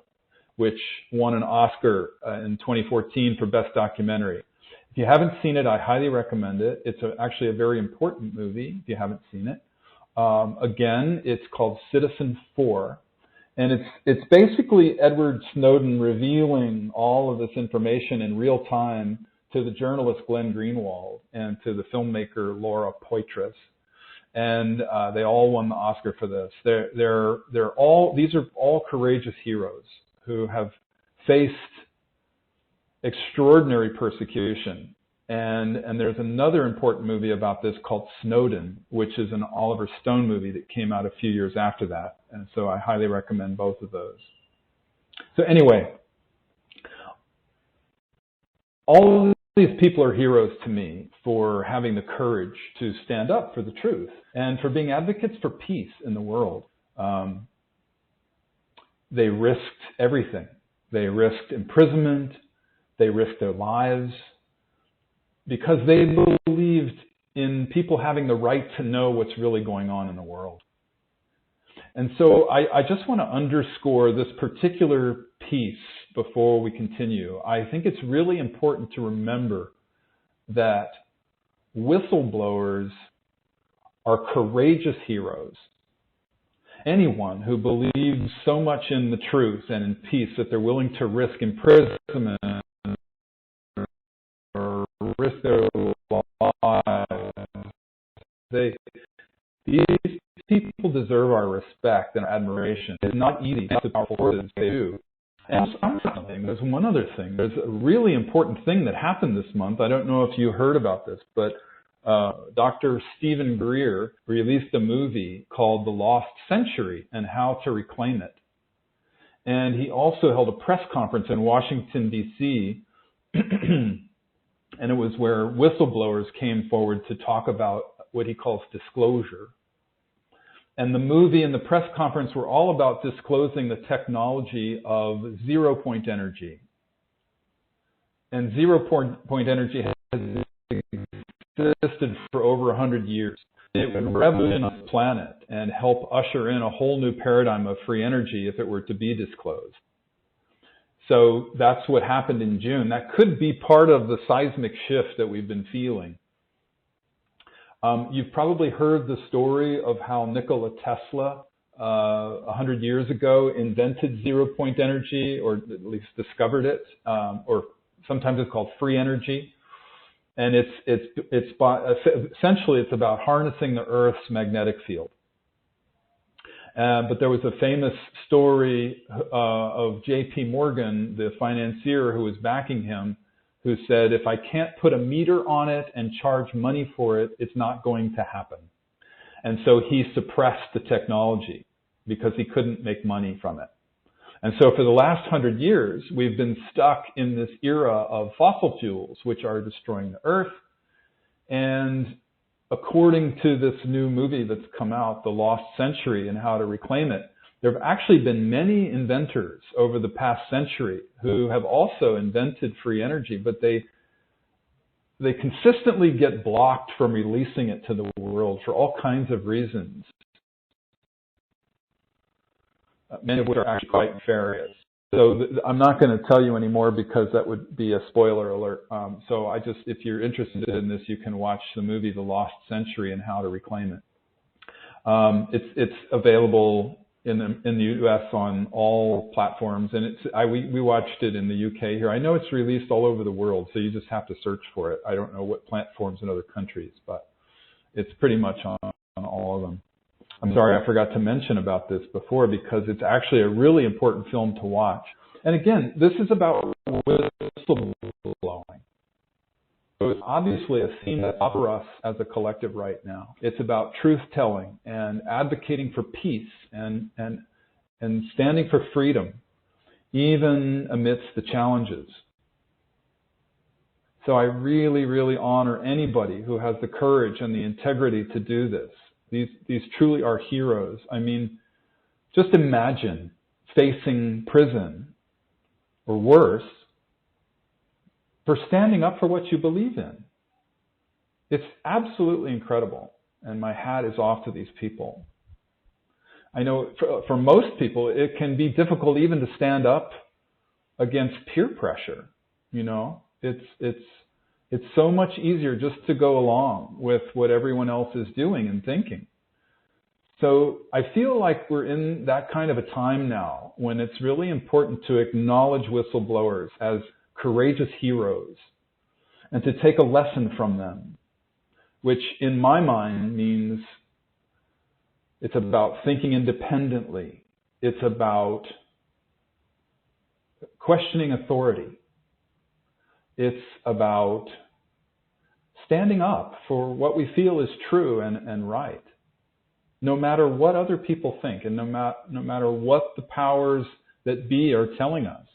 which won an Oscar in 2014 for Best Documentary. If you haven't seen it, I highly recommend it. It's actually a very important movie if you haven't seen it. Again, it's called Citizen 4, and it's basically Edward Snowden revealing all of this information in real time to the journalist Glenn Greenwald and to the filmmaker Laura Poitras, and they all won the Oscar for this. These are all courageous heroes who have faced extraordinary persecution And there's another important movie about this called Snowden, which is an Oliver Stone movie that came out a few years after that. And so I highly recommend both of those. So anyway, all of these people are heroes to me for having the courage to stand up for the truth and for being advocates for peace in the world. They risked everything. They risked imprisonment. They risked their lives because they believed in people having the right to know what's really going on in the world. And so I just want to underscore this particular piece before we continue. I think it's really important to remember that whistleblowers are courageous heroes. Anyone who believes so much in the truth and in peace that they're willing to risk imprisonment or risk their lives, these people deserve our respect and admiration. It's not easy to have powerful forces they do. And there's one other thing. There's a really important thing that happened this month. I don't know if you heard about this, but Dr. Stephen Greer released a movie called The Lost Century and How to Reclaim It. And he also held a press conference in Washington, D.C., and it was where whistleblowers came forward to talk about what he calls disclosure. And the movie and the press conference were all about disclosing the technology of zero-point energy. And zero-point energy has existed for over 100 years. It would revolutionize the planet and help usher in a whole new paradigm of free energy if it were to be disclosed. So that's what happened in June. That could be part of the seismic shift that we've been feeling. You've probably heard the story of how Nikola Tesla, 100 years ago, invented zero-point energy, or at least discovered it, or sometimes it's called free energy. And essentially it's about harnessing the Earth's magnetic field. But there was a famous story of J.P. Morgan, the financier who was backing him, who said, if I can't put a meter on it and charge money for it, it's not going to happen. And so he suppressed the technology because he couldn't make money from it. And so for the last 100 years, we've been stuck in this era of fossil fuels, which are destroying the Earth. And according to this new movie that's come out, The Lost Century and How to Reclaim It, there have actually been many inventors over the past century who have also invented free energy, but they consistently get blocked from releasing it to the world for all kinds of reasons, many of which are actually quite nefarious. So I'm not going to tell you anymore because that would be a spoiler alert. So if you're interested in this, you can watch the movie The Lost Century and How to Reclaim It. It's available in the U.S. on all platforms, and we watched it in the U.K. here. I know it's released all over the world, so you just have to search for it. I don't know what platforms in other countries, but it's pretty much on all of them. I'm sorry I forgot to mention about this before because it's actually a really important film to watch. And again, this is about whistleblowing. So it's obviously a theme that's for us as a collective right now. It's about truth-telling and advocating for peace and standing for freedom, even amidst the challenges. So I really, really honor anybody who has the courage and the integrity to do this. These truly are heroes. I mean, just imagine facing prison or worse for standing up for what you believe in. It's absolutely incredible, and my hat is off to these people. I know for most people, it can be difficult even to stand up against peer pressure. You know, it's so much easier just to go along with what everyone else is doing and thinking. So I feel like we're in that kind of a time now when it's really important to acknowledge whistleblowers as courageous heroes and to take a lesson from them, which in my mind means it's about thinking independently. It's about questioning authority. It's about standing up for what we feel is true and right, no matter what other people think, and no matter what the powers that be are telling us.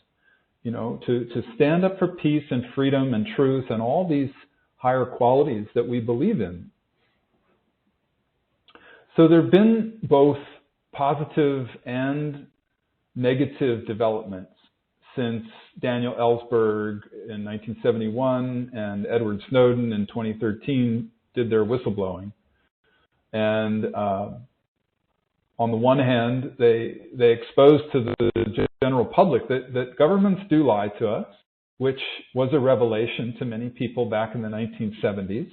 To stand up for peace and freedom and truth and all these higher qualities that we believe in. So there have been both positive and negative developments since Daniel Ellsberg in 1971 and Edward Snowden in 2013 did their whistleblowing. And on the one hand, they exposed to the general public that governments do lie to us, which was a revelation to many people back in the 1970s.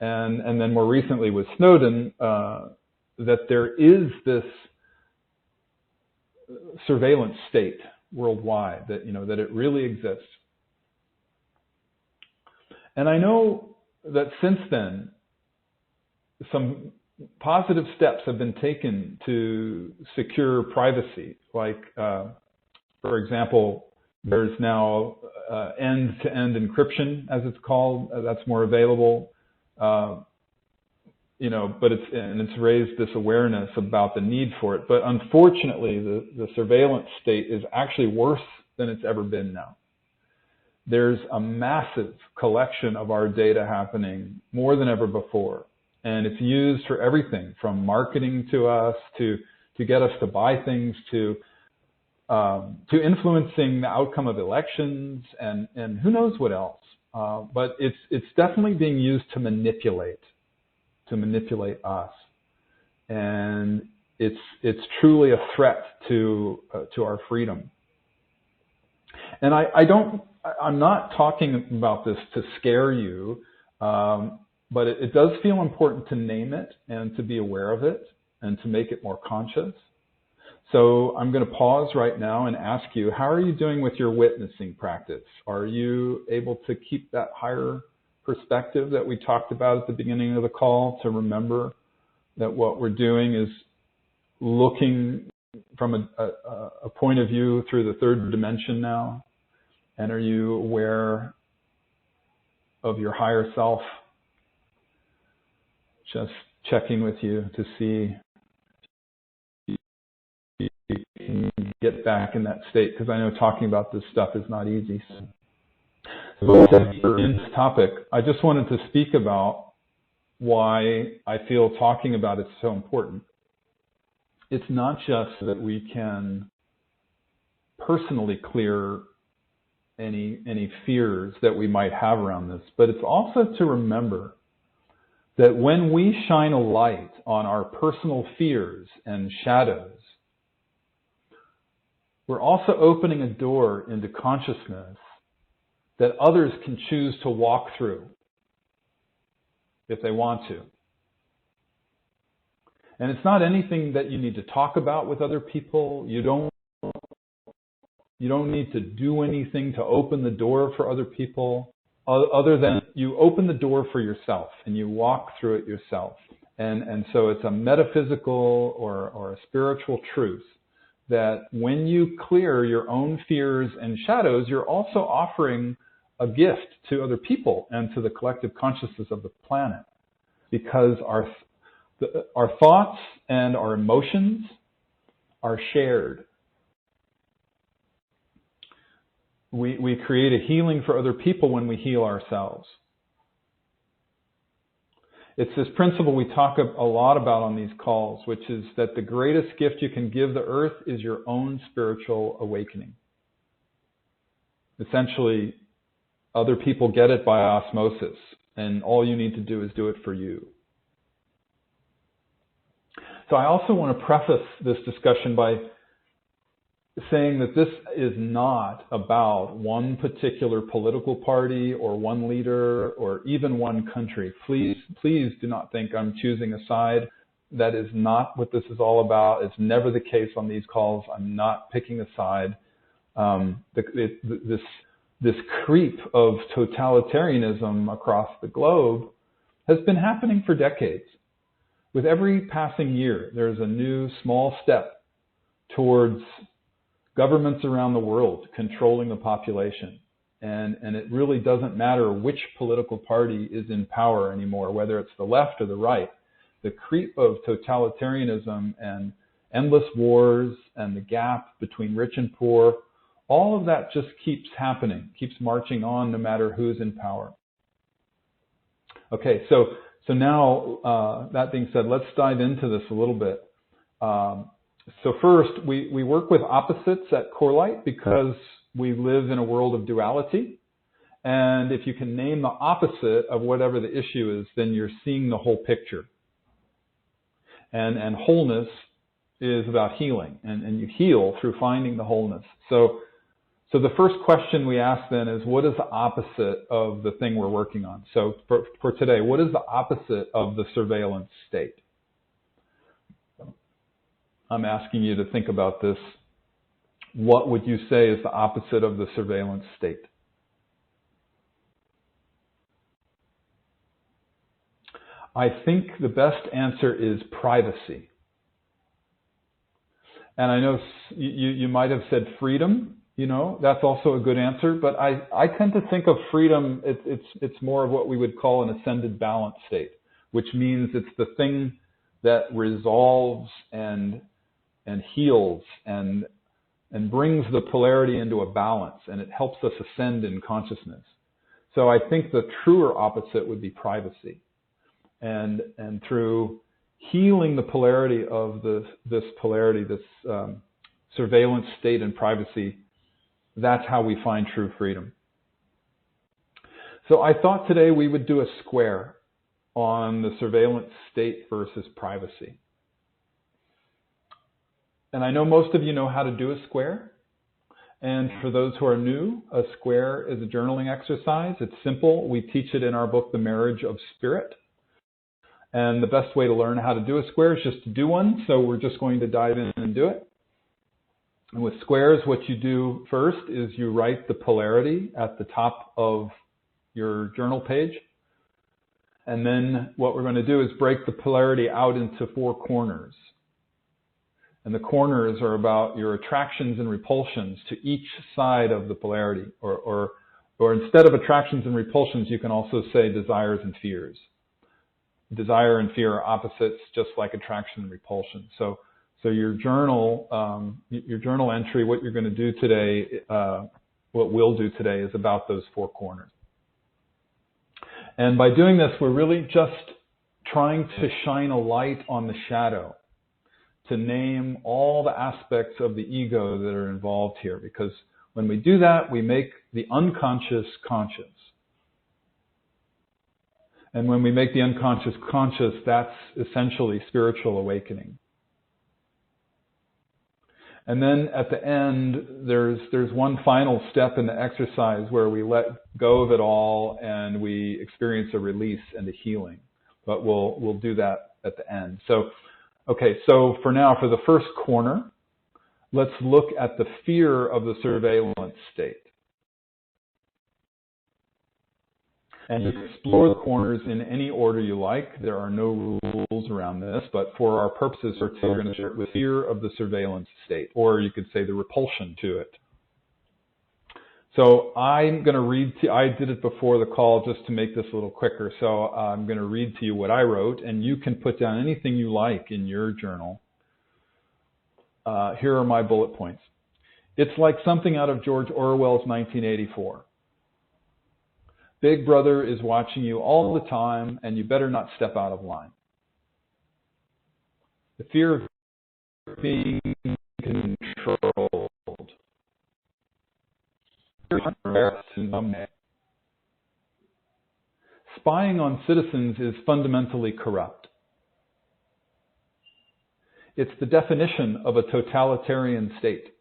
And then more recently with Snowden, that there is this surveillance state worldwide, that it really exists. And I know that since then, some positive steps have been taken to secure privacy. Like, for example, there's now end-to-end encryption, as it's called. That's more available. But it's raised this awareness about the need for it. But unfortunately, the surveillance state is actually worse than it's ever been now. There's a massive collection of our data happening more than ever before. And it's used for everything from marketing to us, to get us to buy things, to influencing the outcome of elections, and who knows what else. But it's definitely being used to manipulate us. And it's truly a threat to our freedom. And I'm not talking about this to scare you, but it does feel important to name it and to be aware of it and to make it more conscious. So I'm going to pause right now and ask you, how are you doing with your witnessing practice? Are you able to keep that higher perspective that we talked about at the beginning of the call, to remember that what we're doing is looking from a point of view through the third dimension now? And are you aware of your higher self? Just checking with you to see if you can get back in that state, because I know talking about this stuff is not easy. So in this topic, I just wanted to speak about why I feel talking about it is so important. It's not just that we can personally clear any fears that we might have around this, but it's also to remember that when we shine a light on our personal fears and shadows, we're also opening a door into consciousness that others can choose to walk through if they want to. And it's not anything that you need to talk about with other people. You don't need to do anything to open the door for other people, other than you open the door for yourself and you walk through it yourself. And so it's a metaphysical or a spiritual truth that when you clear your own fears and shadows, you're also offering a gift to other people and to the collective consciousness of the planet. Because our thoughts and our emotions are shared. We create a healing for other people when we heal ourselves. It's this principle we talk a lot about on these calls, which is that the greatest gift you can give the earth is your own spiritual awakening. Essentially, other people get it by osmosis, and all you need to do is do it for you. So I also want to preface this discussion by saying that this is not about one particular political party or one leader or even one country. Please do not think I'm choosing a side. That is not what this is all about. It's never the case on these calls. I'm not picking a side. This creep of totalitarianism across the globe has been happening for decades. With every passing year, there's a new small step towards governments around the world controlling the population. And it really doesn't matter which political party is in power anymore, whether it's the left or the right. The creep of totalitarianism and endless wars and the gap between rich and poor, all of that just keeps happening, keeps marching on no matter who's in power. Okay, so now, that being said, let's dive into this a little bit. So first, we work with opposites at CoreLight because we live in a world of duality. And if you can name the opposite of whatever the issue is, then you're seeing the whole picture. And wholeness is about healing, and you heal through finding the wholeness. So the first question we ask then is, what is the opposite of the thing we're working on? So for today, what is the opposite of the surveillance state? I'm asking you to think about this. What would you say is the opposite of the surveillance state? I think the best answer is privacy. And I know you might have said freedom. You know, that's also a good answer, but I tend to think of freedom, it's more of what we would call an ascended balance state, which means it's the thing that resolves and heals and brings the polarity into a balance, and it helps us ascend in consciousness. So I think the truer opposite would be privacy. And through healing the polarity of this surveillance state and privacy, that's how we find true freedom. So I thought today we would do a square on the surveillance state versus privacy. And I know most of you know how to do a square. And for those who are new, a square is a journaling exercise. It's simple. We teach it in our book, The Marriage of Spirit. And the best way to learn how to do a square is just to do one. So we're just going to dive in and do it. And with squares, what you do first is you write the polarity at the top of your journal page. And then what we're going to do is break the polarity out into 4 corners. And the corners are about your attractions and repulsions to each side of the polarity. Or instead of attractions and repulsions, you can also say desires and fears. Desire and fear are opposites, just like attraction and repulsion. So your journal entry, what you're going to do today, what we'll do today is about those 4 corners. And by doing this, we're really just trying to shine a light on the shadow, to name all the aspects of the ego that are involved here. Because when we do that, we make the unconscious conscious. And when we make the unconscious conscious, that's essentially spiritual awakening. And then at the end, there's one final step in the exercise where we let go of it all and we experience a release and a healing. But we'll do that at the end. So, okay, so for now, for the first corner, let's look at the fear of the surveillance state. And you can explore the corners in any order you like. There are no rules around this, but for our purposes, we're going to start with fear of the surveillance state, or you could say the repulsion to it. So I'm going to read to you, I did it before the call just to make this a little quicker, so I'm going to read to you what I wrote, and you can put down anything you like in your journal. Here are my bullet points. It's like something out of George Orwell's 1984. Big Brother is watching you all the time, and you better not step out of line. The fear of being controlled. Spying on citizens is fundamentally corrupt. It's the definition of a totalitarian state.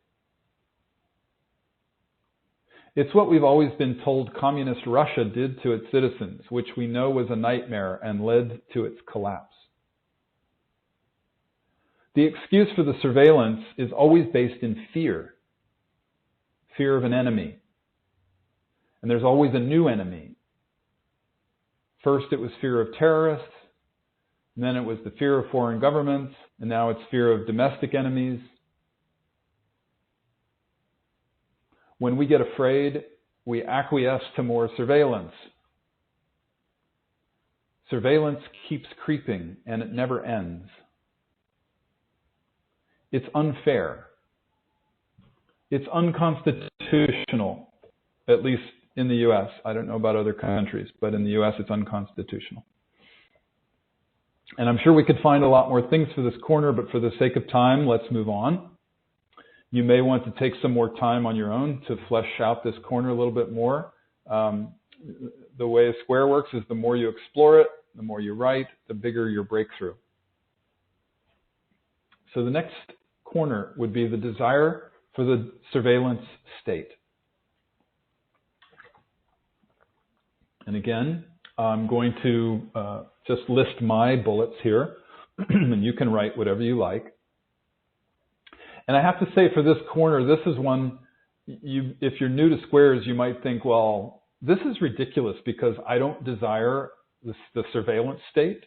It's what we've always been told communist Russia did to its citizens, which we know was a nightmare and led to its collapse. The excuse for the surveillance is always based in fear. Fear of an enemy. And there's always a new enemy. First it was fear of terrorists, and then it was the fear of foreign governments, and now it's fear of domestic enemies. When we get afraid, we acquiesce to more surveillance. Surveillance keeps creeping and it never ends. It's unfair. It's unconstitutional, at least in the U.S. I don't know about other countries, but in the U.S. it's unconstitutional. And I'm sure we could find a lot more things for this corner, but for the sake of time, let's move on. You may want to take some more time on your own to flesh out this corner a little bit more. The way a square works is the more you explore it, the more you write, the bigger your breakthrough. So the next corner would be the desire for the surveillance state. And again, I'm going to just list my bullets here, and you can write whatever you like. And I have to say for this corner, this is one, if you're new to squares, you might think, well, this is ridiculous because I don't desire the surveillance state.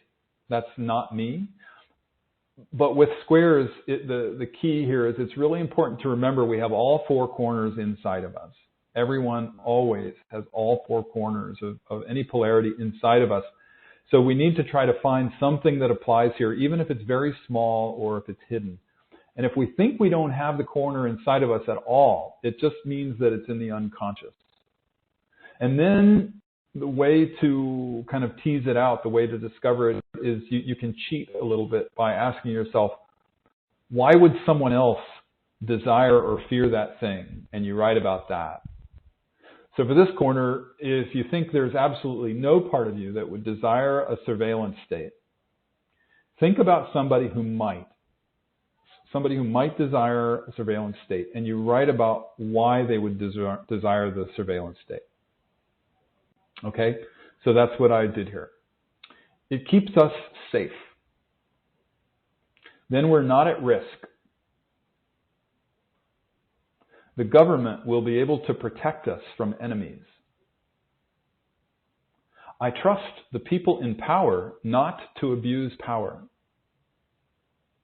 That's not me. But with squares, the key here is it's really important to remember we have all four corners inside of us. Everyone always has all four corners of any polarity inside of us. So we need to try to find something that applies here, even if it's very small or if it's hidden. And if we think we don't have the corner inside of us at all, it just means that it's in the unconscious. And then the way to kind of tease it out, the way to discover it is you can cheat a little bit by asking yourself, why would someone else desire or fear that thing? And you write about that. So for this corner, if you think there's absolutely no part of you that would desire a surveillance state, think about somebody who might desire a surveillance state, and you write about why they would desire the surveillance state. Okay, so that's what I did here. It keeps us safe. Then we're not at risk. The government will be able to protect us from enemies. I trust the people in power not to abuse power.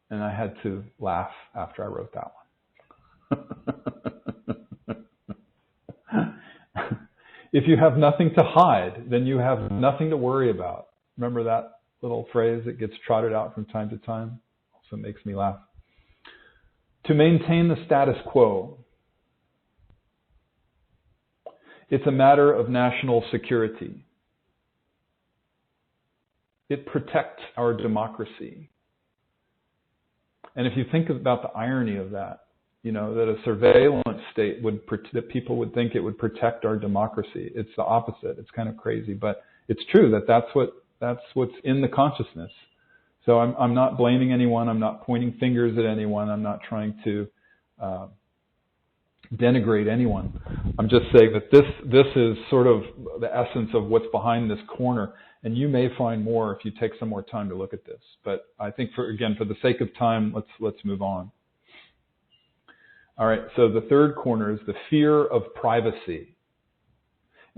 And I had to laugh after I wrote that one. If you have nothing to hide, then you have nothing to worry about. Remember that little phrase that gets trotted out from time to time? Also makes me laugh. To maintain the status quo. It's a matter of national security. It protects our democracy. And if you think about the irony of that, you know, that a surveillance state that people would think it would protect our democracy. It's the opposite. It's kind of crazy, but it's true that's what's in the consciousness. So I'm not blaming anyone. I'm not pointing fingers at anyone. I'm not trying to denigrate anyone. I'm just saying that this is sort of the essence of what's behind this corner. And you may find more if you take some more time to look at this. But I think for the sake of time, let's move on. All right, so the third corner is the fear of privacy.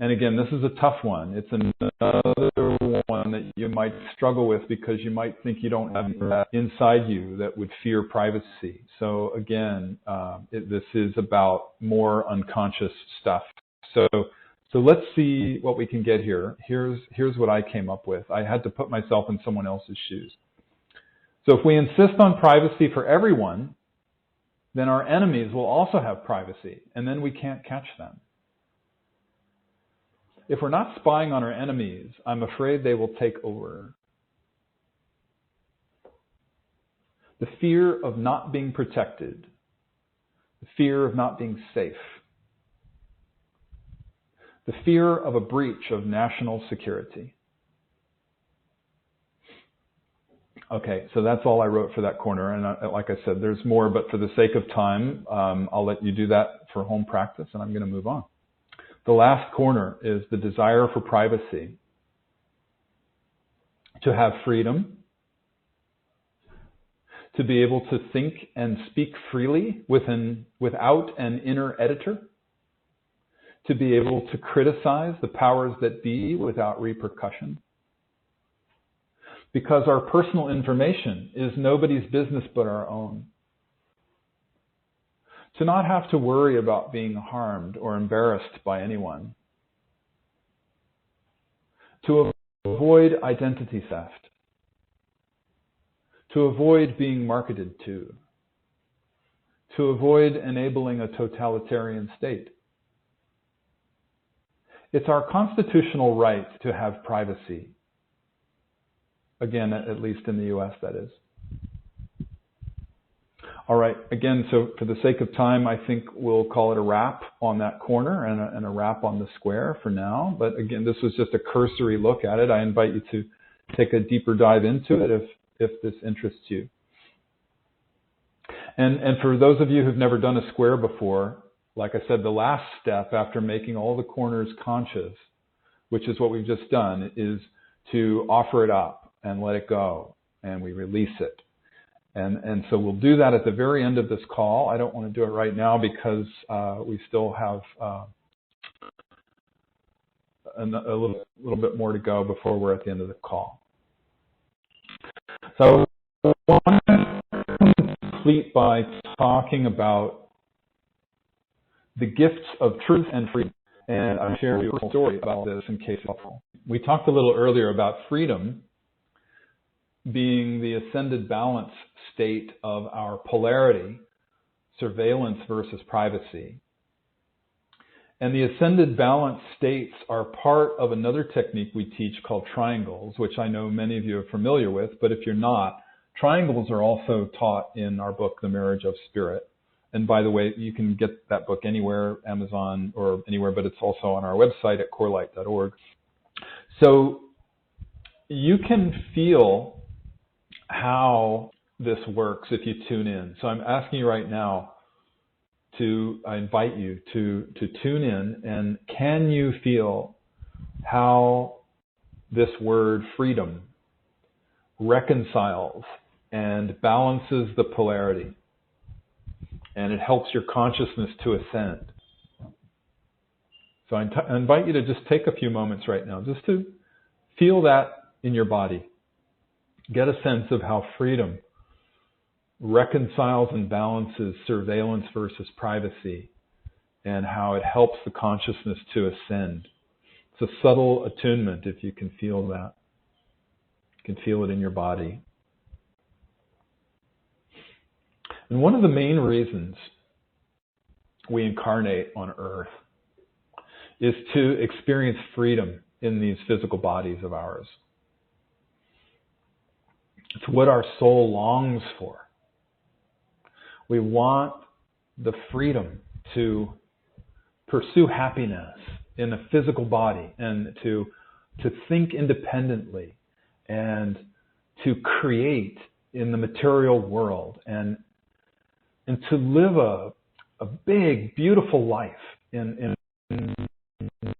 And again, this is a tough one. It's another one that you might struggle with because you might think you don't have that inside you that would fear privacy. So again, this is about more unconscious stuff. So let's see what we can get here. Here's what I came up with. I had to put myself in someone else's shoes. So if we insist on privacy for everyone, then our enemies will also have privacy, and then we can't catch them. If we're not spying on our enemies, I'm afraid they will take over. The fear of not being protected, the fear of not being safe, the fear of a breach of national security. Okay, so that's all I wrote for that corner. And like I said, there's more, but for the sake of time, I'll let you do that for home practice, and I'm going to move on. The last corner is the desire for privacy. To have freedom. To be able to think and speak freely without an inner editor. To be able to criticize the powers that be without repercussion. Because our personal information is nobody's business but our own. To not have to worry about being harmed or embarrassed by anyone. To avoid identity theft. To avoid being marketed to. To avoid enabling a totalitarian state. It's our constitutional right to have privacy. Again, at least in the U.S., that is. All right, again, so for the sake of time, I think we'll call it a wrap on that corner and a wrap on the square for now. But again, this was just a cursory look at it. I invite you to take a deeper dive into it if this interests you. And for those of you who've never done a square before, like I said, the last step after making all the corners conscious, which is what we've just done, is to offer it up and let it go, and we release it. And so we'll do that at the very end of this call. I don't want to do it right now because we still have a little bit more to go before we're at the end of the call. So I want to complete by talking about the gifts of truth and freedom. And I'm sharing a story about this in case it's helpful. We talked a little earlier about freedom being the ascended balance state of our polarity, surveillance versus privacy. And the ascended balance states are part of another technique we teach called triangles, which I know many of you are familiar with, but if you're not, triangles are also taught in our book, The Marriage of Spirit. And by the way, you can get that book anywhere, Amazon or anywhere, but it's also on our website at CORELIGHT.org. So you can feel how this works if you tune in. So I'm asking you right now I invite you to tune in, and can you feel how this word freedom reconciles and balances the polarity, and it helps your consciousness to ascend? So I invite you to just take a few moments right now just to feel that in your body. Get a sense of how freedom reconciles and balances surveillance versus privacy, and how it helps the consciousness to ascend. It's a subtle attunement if you can feel that. You can feel it in your body. And one of the main reasons we incarnate on Earth is to experience freedom in these physical bodies of ours. It's what our soul longs for. We want the freedom to pursue happiness in a physical body, and to think independently, and to create in the material world, and to live a big, beautiful life in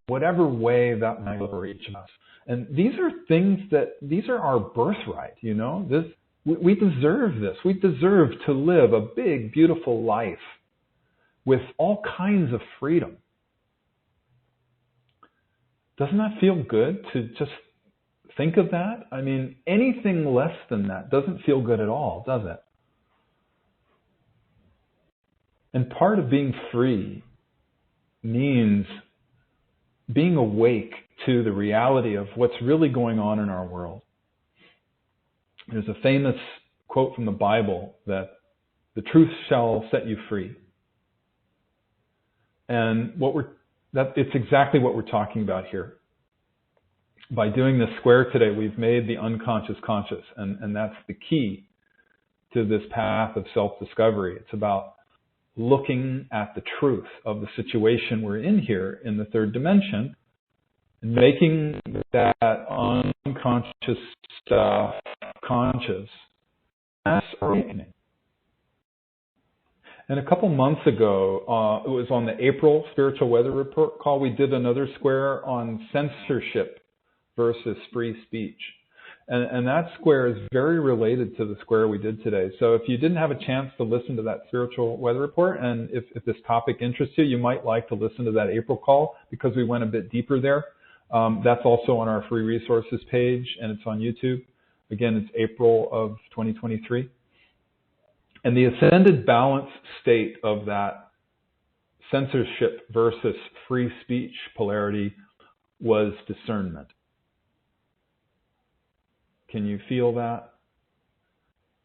whatever way that might look for each of us. And these are our birthright, you know. We deserve this. We deserve to live a big, beautiful life with all kinds of freedom. Doesn't that feel good to just think of that? I mean, anything less than that doesn't feel good at all, does it? And part of being free means being awake to the reality of what's really going on in our world. There's a famous quote from the Bible that the truth shall set you free. And it's exactly what we're talking about here. By doing this square today, we've made the unconscious conscious, and that's the key to this path of self-discovery. It's about looking at the truth of the situation we're in here in the third dimension, and making that unconscious stuff conscious. That's awakening. And a couple months ago, it was on the April Spiritual Weather Report call, we did another square on censorship versus free speech. And that square is very related to the square we did today. So if you didn't have a chance to listen to that Spiritual Weather Report, and if this topic interests you, you might like to listen to that April call, because we went a bit deeper there. That's also on our free resources page, and it's on YouTube. Again, it's April of 2023. And the ascended balance state of that censorship versus free speech polarity was discernment. Can you feel that?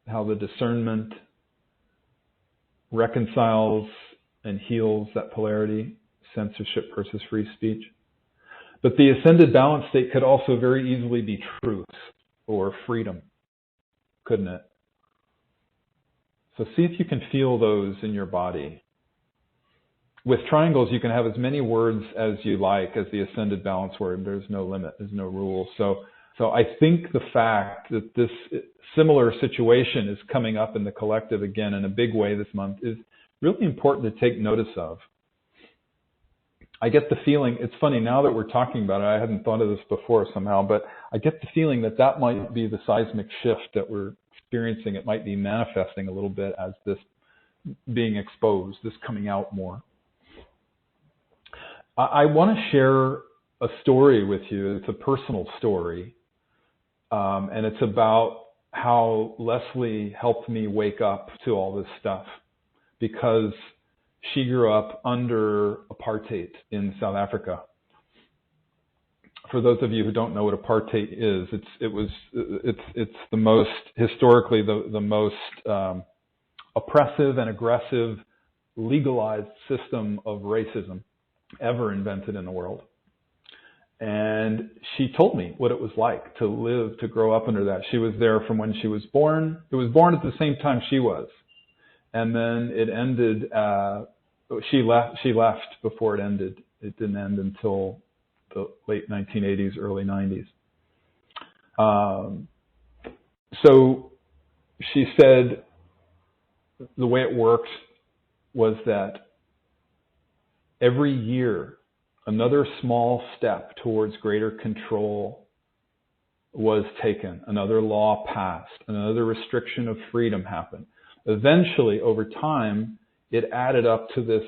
How the discernment reconciles and heals that polarity, censorship versus free speech. But the ascended balance state could also very easily be truth or freedom, couldn't it? So see if you can feel those in your body. With triangles, you can have as many words as you like as the ascended balance word. There's no limit. There's no rule. So I think the fact that this similar situation is coming up in the collective again in a big way this month is really important to take notice of. I get the feeling, it's funny, now that we're talking about it, I hadn't thought of this before somehow, but I get the feeling that that might be the seismic shift that we're experiencing. It might be manifesting a little bit as this being exposed, this coming out more. I want to share a story with you. It's a personal story, and it's about how Leslie helped me wake up to all this stuff, because she grew up under apartheid in South Africa. For those of you who don't know what apartheid is, it's the most historically the most oppressive and aggressive legalized system of racism ever invented in the world. And she told me what it was like to grow up under that. She was there from when she was born. It was born at the same time she was. And then it ended, she left before it ended. It didn't end until the late 1980s, early 90s. So she said the way it worked was that every year, another small step towards greater control was taken. Another law passed. Another restriction of freedom happened. Eventually, over time, it added up to this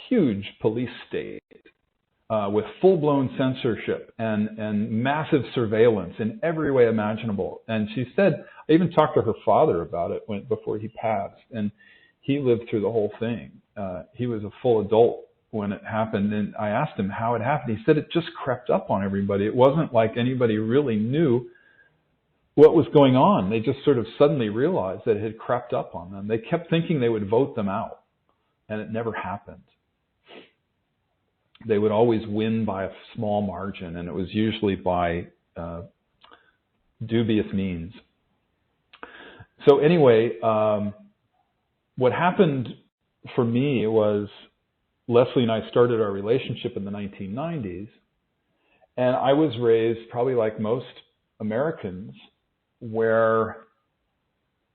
huge police state with full-blown censorship and massive surveillance in every way imaginable. And she said, I even talked to her father about it before he passed, and he lived through the whole thing. He was a full adult when it happened, and I asked him how it happened. He said it just crept up on everybody. It wasn't like anybody really knew what was going on. They just sort of suddenly realized that it had crept up on them. They kept thinking they would vote them out, and it never happened. They would always win by a small margin, and it was usually by dubious means. So anyway, what happened for me was Leslie and I started our relationship in the 1990s, and I was raised probably like most Americans, where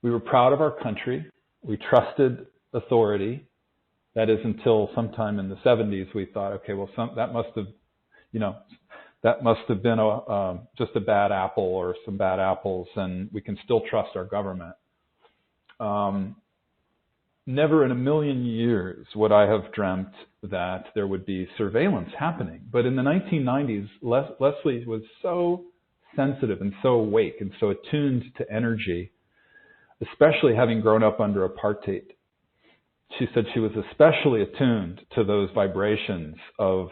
we were proud of our country, we trusted authority. That is until sometime in the 70s we thought, okay, well, that must have been just a bad apple or some bad apples, and we can still trust our government. Never in a million years would I have dreamt that there would be surveillance happening. But in the 1990s, Leslie was so sensitive and so awake and so attuned to energy, especially having grown up under apartheid. She said she was especially attuned to those vibrations of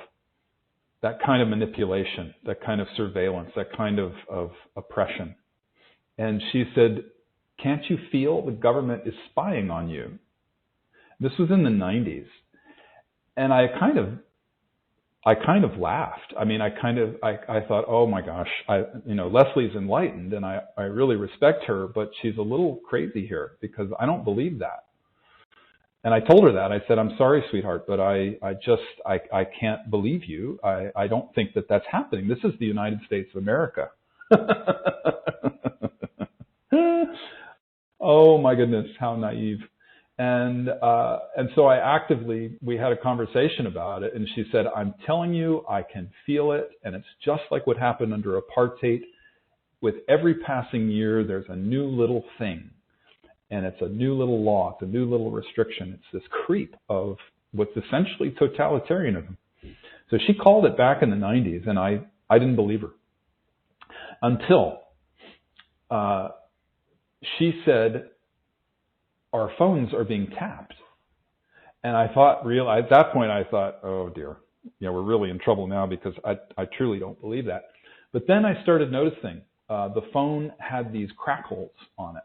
that kind of manipulation, that kind of surveillance, that kind of oppression. And she said, can't you feel the government is spying on you? This was in the 90s. And I kind of laughed. I mean, I thought, oh my gosh, Leslie's enlightened and I really respect her, but she's a little crazy here because I don't believe that. And I told her that. I said, I'm sorry, sweetheart, but I can't believe you. I don't think that that's happening. This is the United States of America. Oh my goodness, how naive. And so we had a conversation about it, and she said, I'm telling you, I can feel it, and it's just like what happened under apartheid. With every passing year, there's a new little thing, and it's a new little law, it's a new little restriction. It's this creep of what's essentially totalitarianism. So she called it back in the 90s, and I didn't believe her. Until she said, our phones are being tapped. And I thought, at that point, I thought, oh dear, we're really in trouble now, because I truly don't believe that. But then I started noticing the phone had these crackles on it.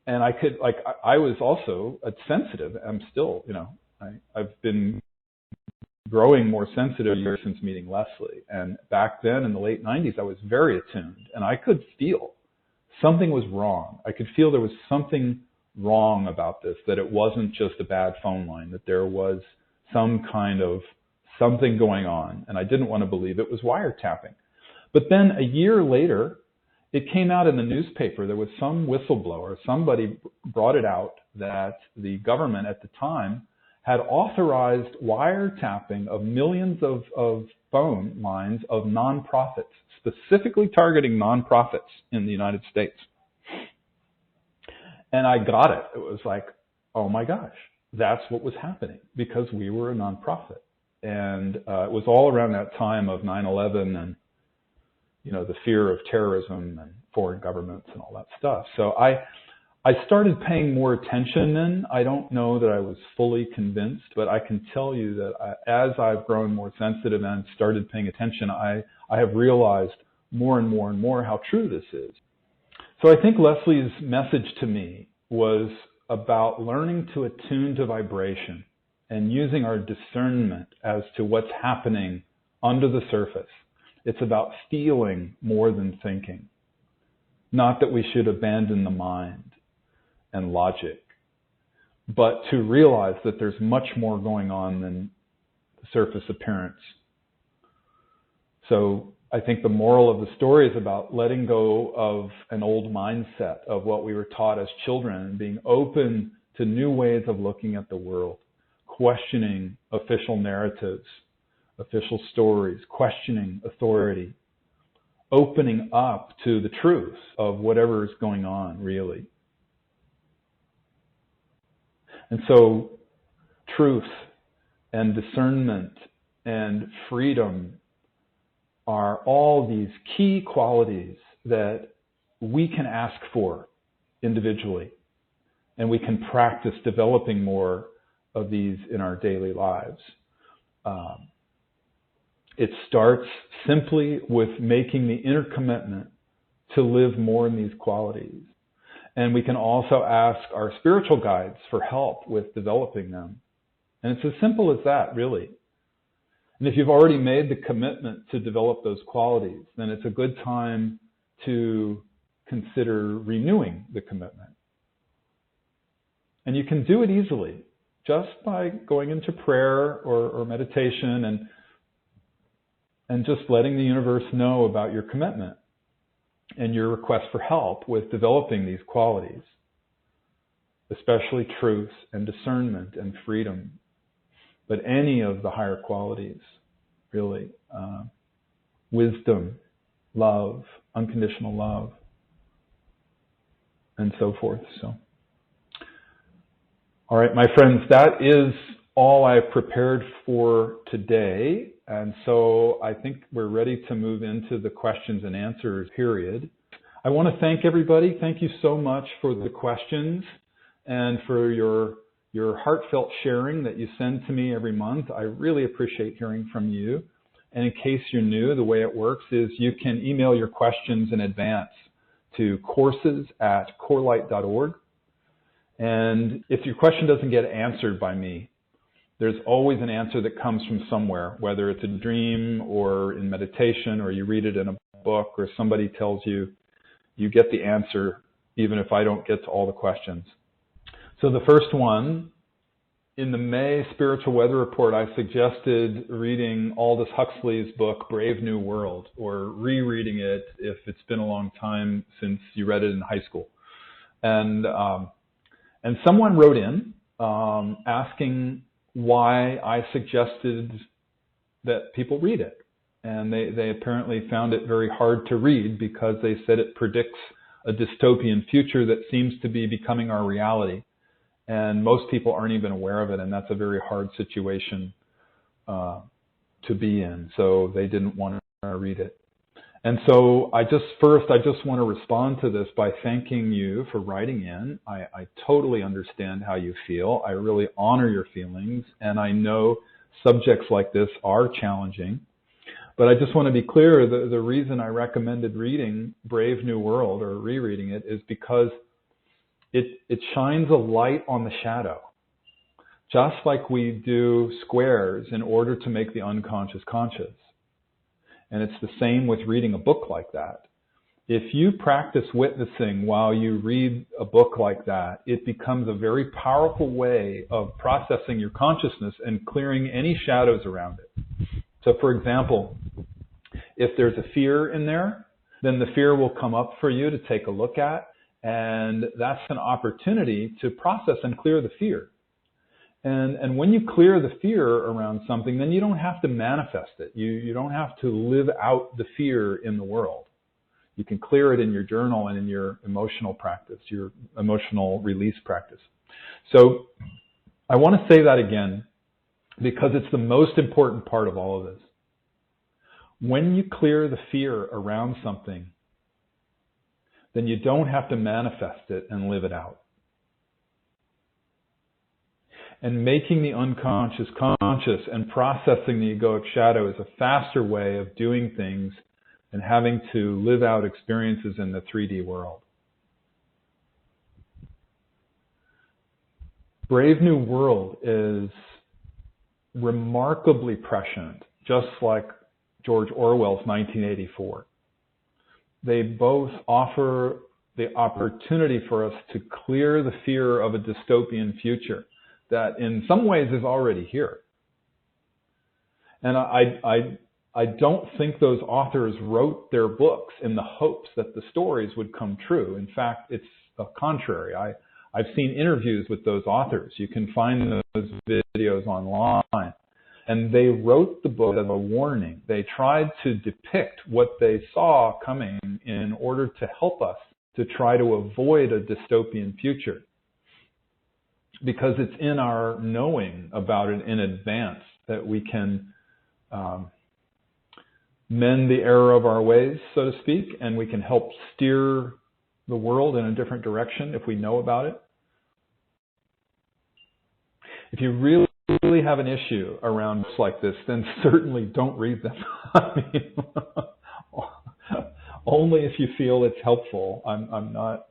And I was also sensitive. I'm still, I've been growing more sensitive since meeting Leslie. And back then in the late 90s, I was very attuned, and I could feel something was wrong. I could feel there was something wrong about this, that it wasn't just a bad phone line, that there was some kind of something going on, and I didn't want to believe it was wiretapping. But then a year later, it came out in the newspaper. There was some whistleblower, somebody brought it out, that the government at the time had authorized wiretapping of millions of phone lines of nonprofits, specifically targeting nonprofits in the United States. And I got it. It was like, oh my gosh, that's what was happening, because we were a nonprofit. And it was all around that time of 9/11 and, the fear of terrorism and foreign governments and all that stuff. So I started paying more attention then. I don't know that I was fully convinced, but I can tell you that as I've grown more sensitive and started paying attention, I have realized more and more and more how true this is. So I think Leslie's message to me was about learning to attune to vibration and using our discernment as to what's happening under the surface. It's about feeling more than thinking. Not that we should abandon the mind and logic, but to realize that there's much more going on than the surface appearance. So I think the moral of the story is about letting go of an old mindset of what we were taught as children and being open to new ways of looking at the world, questioning official narratives, official stories, questioning authority, opening up to the truth of whatever is going on, really. And so truth and discernment and freedom are all these key qualities that we can ask for individually. And we can practice developing more of these in our daily lives. It starts simply with making the inner commitment to live more in these qualities. And we can also ask our spiritual guides for help with developing them. And it's as simple as that, really. And if you've already made the commitment to develop those qualities, then it's a good time to consider renewing the commitment. And you can do it easily, just by going into prayer or meditation and just letting the universe know about your commitment and your request for help with developing these qualities, especially truth and discernment and freedom, but any of the higher qualities, really. Wisdom, love, unconditional love, and so forth. So, all right, my friends, that is all I prepared for today. And so I think we're ready to move into the questions and answers period. I want to thank everybody. Thank you so much for the questions and for your heartfelt sharing that you send to me every month. I really appreciate hearing from you. And in case you're new, the way it works is you can email your questions in advance to courses@corelight.org. And if your question doesn't get answered by me, there's always an answer that comes from somewhere, whether it's a dream or in meditation or you read it in a book or somebody tells you, you get the answer even if I don't get to all the questions. So the first one, in the May Spiritual Weather Report, I suggested reading Aldous Huxley's book, Brave New World, or rereading it if it's been a long time since you read it in high school. And someone wrote in asking why I suggested that people read it. And they apparently found it very hard to read because they said it predicts a dystopian future that seems to be becoming our reality. And most people aren't even aware of it, and that's a very hard situation to be in. So they didn't want to read it. And so I just want to respond to this by thanking you for writing in. I totally understand how you feel. I really honor your feelings, and I know subjects like this are challenging. But I just want to be clear, the reason I recommended reading Brave New World or rereading it is because it shines a light on the shadow. Just like we do squares in order to make the unconscious conscious. And it's the same with reading a book like that. If you practice witnessing while you read a book like that, it becomes a very powerful way of processing your consciousness and clearing any shadows around it. So for example, if there's a fear in there, then the fear will come up for you to take a look at, and that's an opportunity to process and clear the fear. And when you clear the fear around something, then you don't have to manifest it. You don't have to live out the fear in the world. You can clear it in your journal and in your emotional practice, your emotional release practice. So I want to say that again because it's the most important part of all of this. When you clear the fear around something, then you don't have to manifest it and live it out. And making the unconscious conscious and processing the egoic shadow is a faster way of doing things than having to live out experiences in the 3D world. Brave New World is remarkably prescient, just like George Orwell's 1984. They both offer the opportunity for us to clear the fear of a dystopian future that in some ways is already here. And I don't think those authors wrote their books in the hopes that the stories would come true. In fact, it's the contrary. I've seen interviews with those authors. You can find those videos online. And they wrote the book as a warning. They tried to depict what they saw coming in order to help us to try to avoid a dystopian future. Because it's in our knowing about it in advance that we can mend the error of our ways, so to speak, and we can help steer the world in a different direction if we know about it. If you really have an issue around books like this, then certainly don't read them. I mean, only if you feel it's helpful. I'm not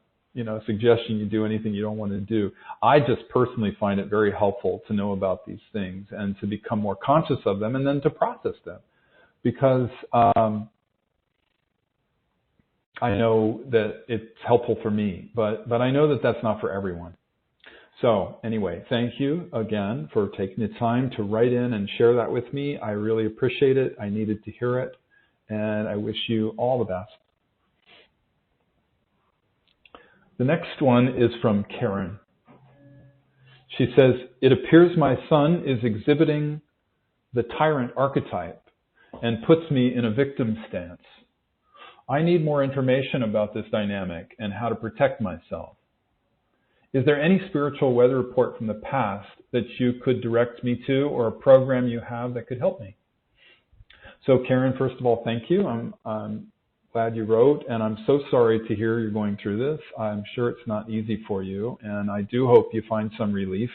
suggesting you do anything you don't want to do. I just personally find it very helpful to know about these things and to become more conscious of them and then to process them. Because I know that it's helpful for me, but I know that that's not for everyone. So anyway, thank you again for taking the time to write in and share that with me. I really appreciate it. I needed to hear it, and I wish you all the best. The next one is from Karen. She says, it appears my son is exhibiting the tyrant archetype and puts me in a victim stance. I need more information about this dynamic and how to protect myself. Is there any spiritual weather report from the past that you could direct me to, or a program you have that could help me? So Karen, first of all, thank you. I'm glad you wrote, and I'm so sorry to hear you're going through this. I'm sure it's not easy for you, and I do hope you find some relief.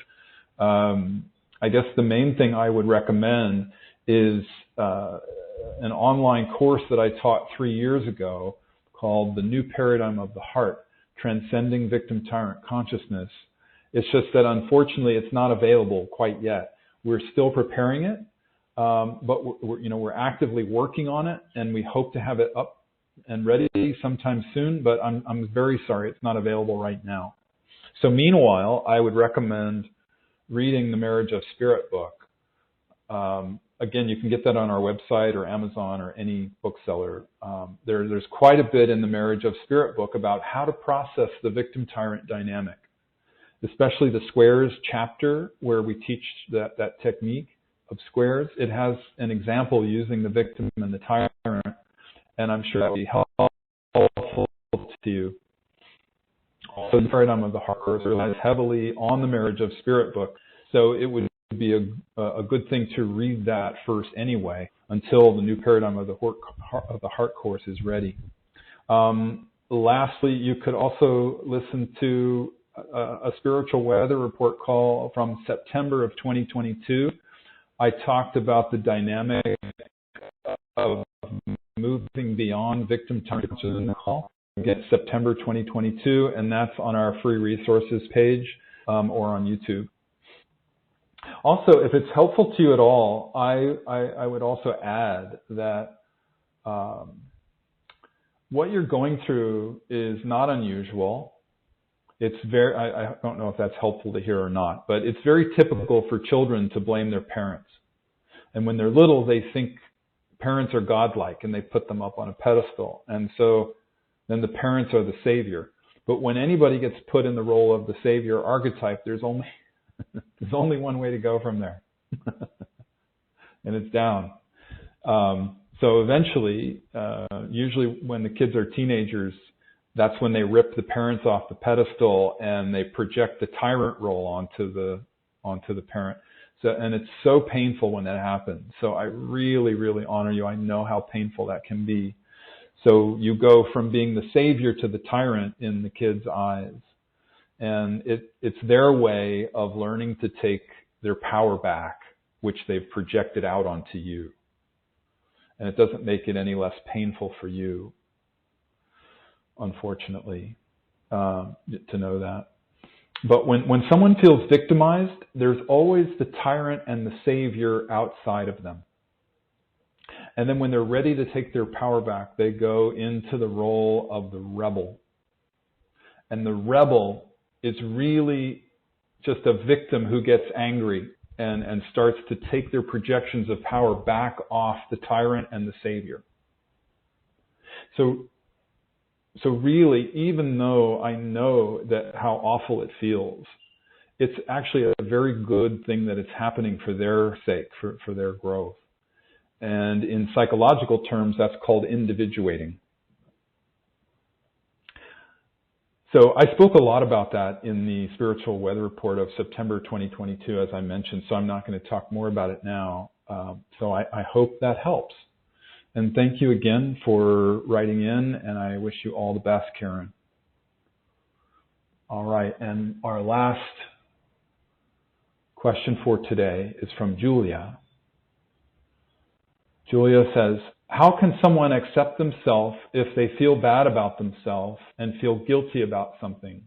I guess the main thing I would recommend is an online course that I taught 3 years ago called The New Paradigm of the Heart, Transcending Victim Tyrant Consciousness. It's just that unfortunately it's not available quite yet. We're still preparing it, but we're actively working on it, and we hope to have it up and ready sometime soon, but I'm very sorry it's not available right now. So meanwhile, I would recommend reading the Marriage of Spirit book. Again, you can get that on our website or Amazon or any bookseller. There's quite a bit in the Marriage of Spirit book about how to process the victim-tyrant dynamic, especially the squares chapter where we teach that technique of squares. It has an example using the victim and the tyrant, and I'm sure that will be helpful to you. Also, the Paradigm of the Heart relies heavily on the Marriage of Spirit book, so it would be a good thing to read that first anyway, until the New Paradigm of the Heart course is ready. Lastly, you could also listen to a spiritual weather report call from September of 2022. I talked about the dynamic of moving beyond victim tyrant in the call. Again, September 2022, and that's on our free resources page or on YouTube. Also, if it's helpful to you at all, I would also add that what you're going through is not unusual. It's very, I don't know if that's helpful to hear or not, but it's very typical for children to blame their parents. And when they're little, they think parents are godlike and they put them up on a pedestal. And so then the parents are the savior. But when anybody gets put in the role of the savior archetype, there's only one way to go from there. And it's down. So eventually, usually when the kids are teenagers, that's when they rip the parents off the pedestal and they project the tyrant role onto the parent. So, and it's so painful when that happens. So I really, really honor you. I know how painful that can be. So you go from being the savior to the tyrant in the kids' eyes. And it's their way of learning to take their power back, which they've projected out onto you. And it doesn't make it any less painful for you, unfortunately, to know that. But when someone feels victimized, there's always the tyrant and the savior outside of them. And then when they're ready to take their power back, they go into the role of the rebel. And the rebel is really just a victim who gets angry and starts to take their projections of power back off the tyrant and the savior. So really, even though I know that how awful it feels, it's actually a very good thing that it's happening for their sake, for their growth. And in psychological terms, that's called individuating. So I spoke a lot about that in the Spiritual Weather Report of September 2022, as I mentioned, so I'm not going to talk more about it now. So I hope that helps. And thank you again for writing in, and I wish you all the best, Karen. All right, and our last question for today is from Julia. Julia says, how can someone accept themselves if they feel bad about themselves and feel guilty about something?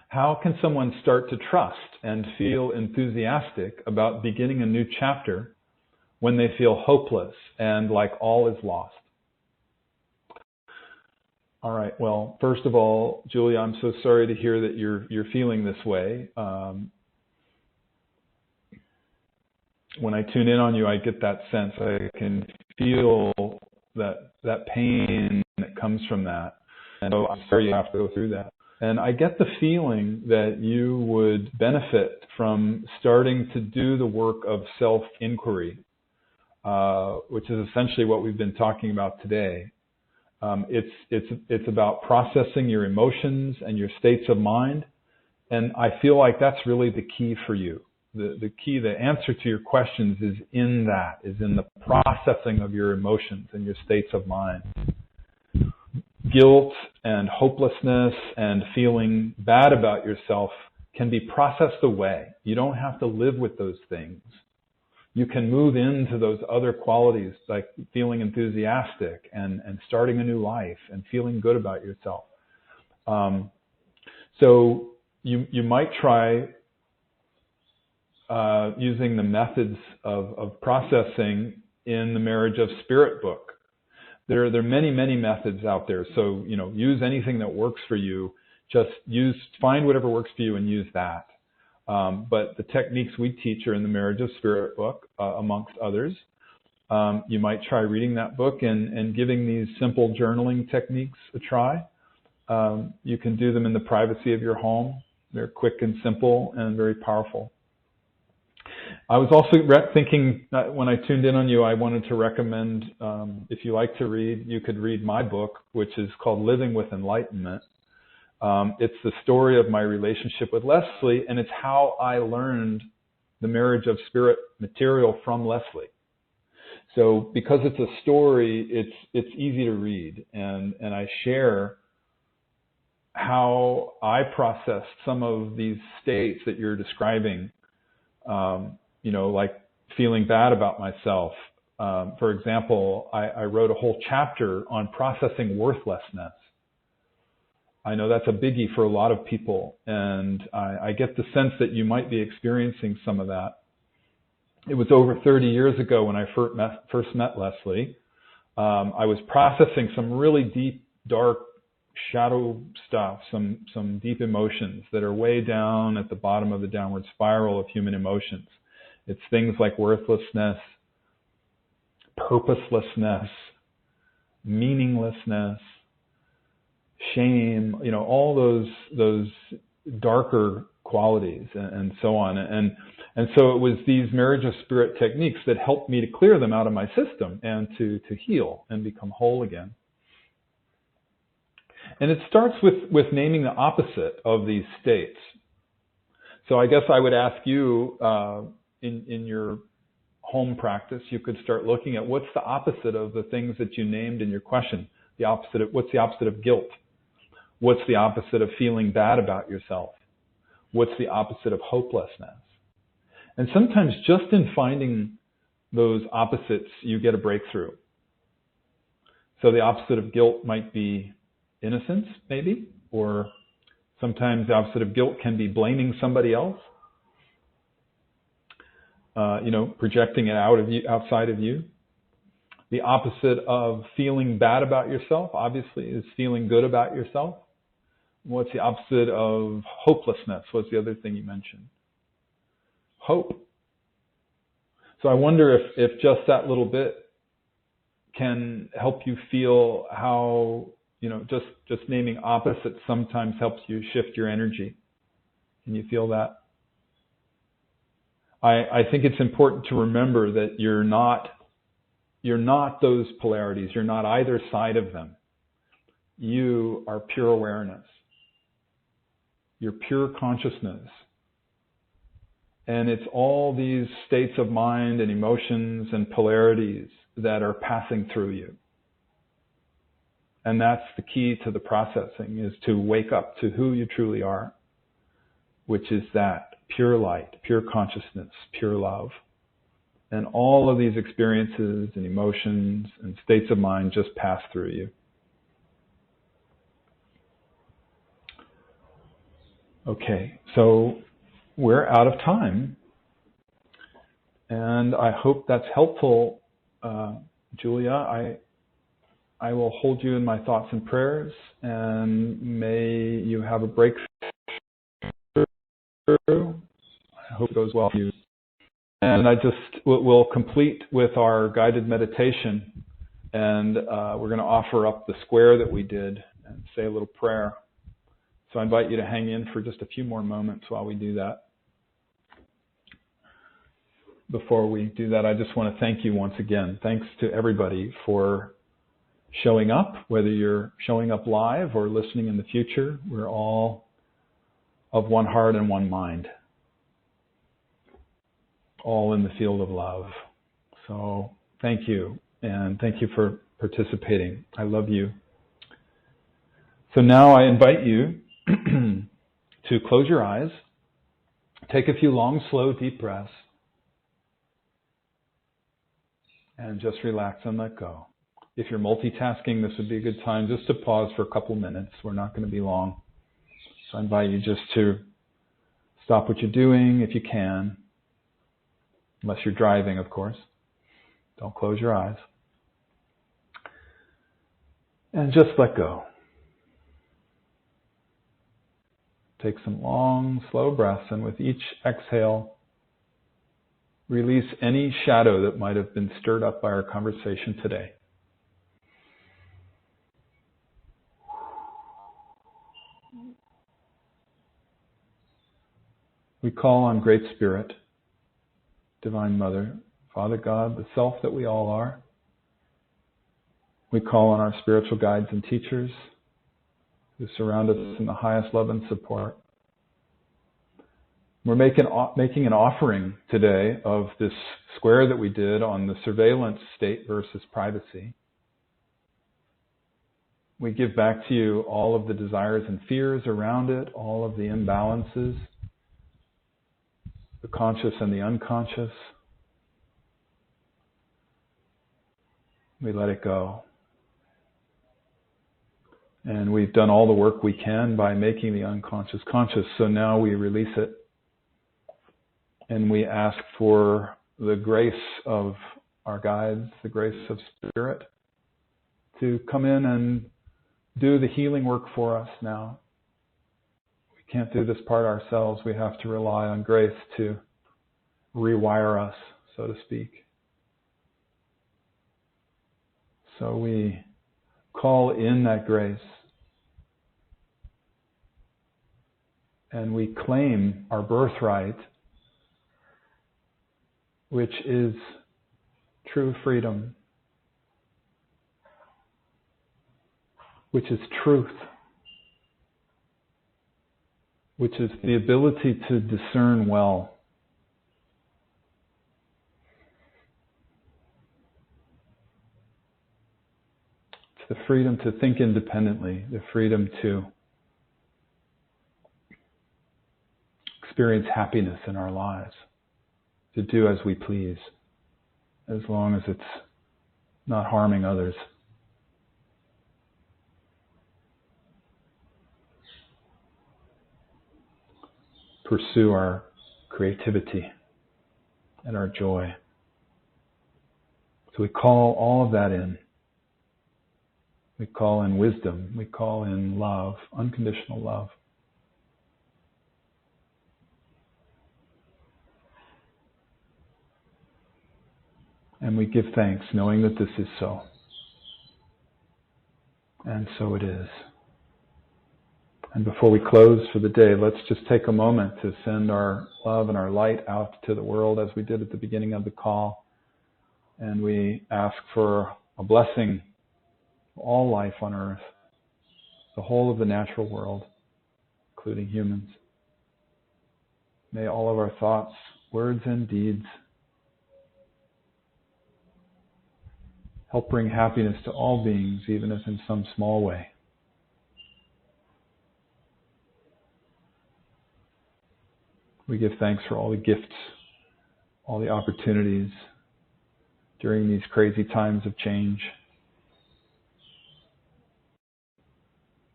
How can someone start to trust and feel enthusiastic about beginning a new chapter when they feel hopeless and like all is lost? All right, well, first of all, Julia, I'm so sorry to hear that you're feeling this way. When I tune in on you, I get that sense. I can feel that pain that comes from that. And so I'm sorry you have to go through that. And I get the feeling that you would benefit from starting to do the work of self-inquiry, which is essentially what we've been talking about today. It's about processing your emotions and your states of mind. And I feel like that's really the key for you. The key, the answer to your questions is in the processing of your emotions and your states of mind. Guilt and hopelessness and feeling bad about yourself can be processed away. You don't have to live with those things. You can move into those other qualities like feeling enthusiastic and starting a new life and feeling good about yourself. So you might try using the methods of processing in the Marriage of Spirit book. There are many, many methods out there. So, use anything that works for you. Just find whatever works for you and use that. But the techniques we teach are in the Marriage of Spirit book, amongst others. You might try reading that book and giving these simple journaling techniques a try. You can do them in the privacy of your home. They're quick and simple and very powerful. I was also thinking when I tuned in on you, I wanted to recommend, if you like to read, you could read my book, which is called Living with Enlightenment. It's the story of my relationship with Leslie, and it's how I learned the marriage of spirit material from Leslie. So because it's a story, it's easy to read, and I share how I processed some of these states that you're describing, like feeling bad about myself. For example, I wrote a whole chapter on processing worthlessness. I know that's a biggie for a lot of people, and I get the sense that you might be experiencing some of that. It was over 30 years ago when I first met Leslie. I was processing some really deep, dark, shadow stuff, some deep emotions that are way down at the bottom of the downward spiral of human emotions. It's things like worthlessness, purposelessness, meaninglessness, shame, all those darker qualities and so on. And so it was these marriage of spirit techniques that helped me to clear them out of my system and to heal and become whole again. And it starts with naming the opposite of these states. So I guess I would ask you, in your home practice, you could start looking at what's the opposite of the things that you named in your question. What's the opposite of guilt? What's the opposite of feeling bad about yourself? What's the opposite of hopelessness? And sometimes just in finding those opposites, you get a breakthrough. So the opposite of guilt might be innocence, maybe, or sometimes the opposite of guilt can be blaming somebody else. Projecting it outside of you. The opposite of feeling bad about yourself, obviously, is feeling good about yourself. What's the opposite of hopelessness? What's the other thing you mentioned? Hope. So I wonder if just that little bit can help you feel how, just naming opposites sometimes helps you shift your energy. Can you feel that? I think it's important to remember that you're not those polarities. You're not either side of them. You are pure awareness. You're pure consciousness. And it's all these states of mind and emotions and polarities that are passing through you. And that's the key to the processing, is to wake up to who you truly are, which is that pure light, pure consciousness, pure love. And all of these experiences and emotions and states of mind just pass through you. Okay, so we're out of time. And I hope that's helpful, Julia. I will hold you in my thoughts and prayers, and may you have a breakthrough. I hope it goes well for you. And we'll complete with our guided meditation, and we're going to offer up the square that we did and say a little prayer. So I invite you to hang in for just a few more moments while we do that. Before we do that, I just want to thank you once again. Thanks to everybody for showing up, whether you're showing up live or listening in the future. We're all of one heart and one mind, all in the field of love. So thank you, and thank you for participating. I love you. So now I invite you to close your eyes, take a few long, slow, deep breaths, and just relax and let go. If you're multitasking, this would be a good time just to pause for a couple minutes. We're not going to be long. So I invite you just to stop what you're doing if you can, unless you're driving, of course. Don't close your eyes. And just let go. Take some long, slow breaths, and with each exhale, release any shadow that might have been stirred up by our conversation today. We call on Great Spirit, Divine Mother, Father God, the self that we all are. We call on our spiritual guides and teachers, who surround us in the highest love and support. We're making an offering today of this square that we did on the surveillance state versus privacy. We give back to you all of the desires and fears around it, all of the imbalances, the conscious and the unconscious. We let it go. And we've done all the work we can by making the unconscious conscious, so now we release it. And we ask for the grace of our guides, the grace of Spirit, to come in and do the healing work for us now. We can't do this part ourselves. We have to rely on grace to rewire us, so to speak. So we call in that grace and we claim our birthright, which is true freedom, which is truth, which is the ability to discern well. It's the freedom to think independently, the freedom to experience happiness in our lives, to do as we please, as long as it's not harming others. Pursue our creativity and our joy. So we call all of that in. We call in wisdom. We call in love, unconditional love. And we give thanks, knowing that this is so. And so it is. And before we close for the day, let's just take a moment to send our love and our light out to the world as we did at the beginning of the call. And we ask for a blessing for all life on earth, the whole of the natural world, including humans. May all of our thoughts, words, and deeds help bring happiness to all beings, even if in some small way. We give thanks for all the gifts, all the opportunities during these crazy times of change.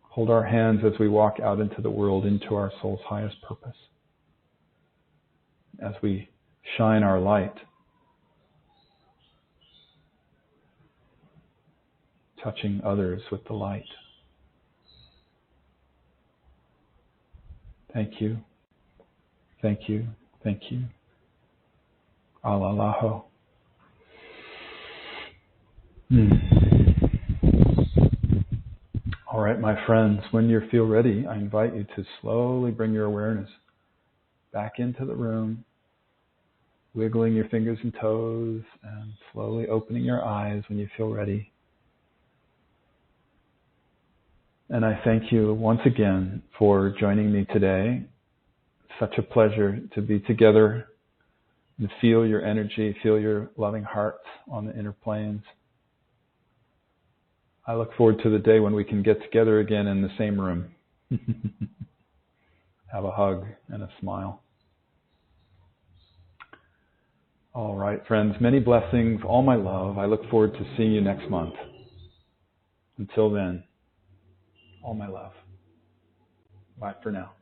Hold our hands as we walk out into the world, into our soul's highest purpose. As we shine our light, touching others with the light. Thank you. Thank you. Thank you. Alalaho. All right, my friends, when you feel ready, I invite you to slowly bring your awareness back into the room, wiggling your fingers and toes, and slowly opening your eyes when you feel ready. And I thank you once again for joining me today. Such a pleasure to be together and feel your energy, feel your loving hearts on the inner planes. I look forward to the day when we can get together again in the same room. Have a hug and a smile. All right, friends, many blessings, all my love. I look forward to seeing you next month. Until then, all my love. Bye for now.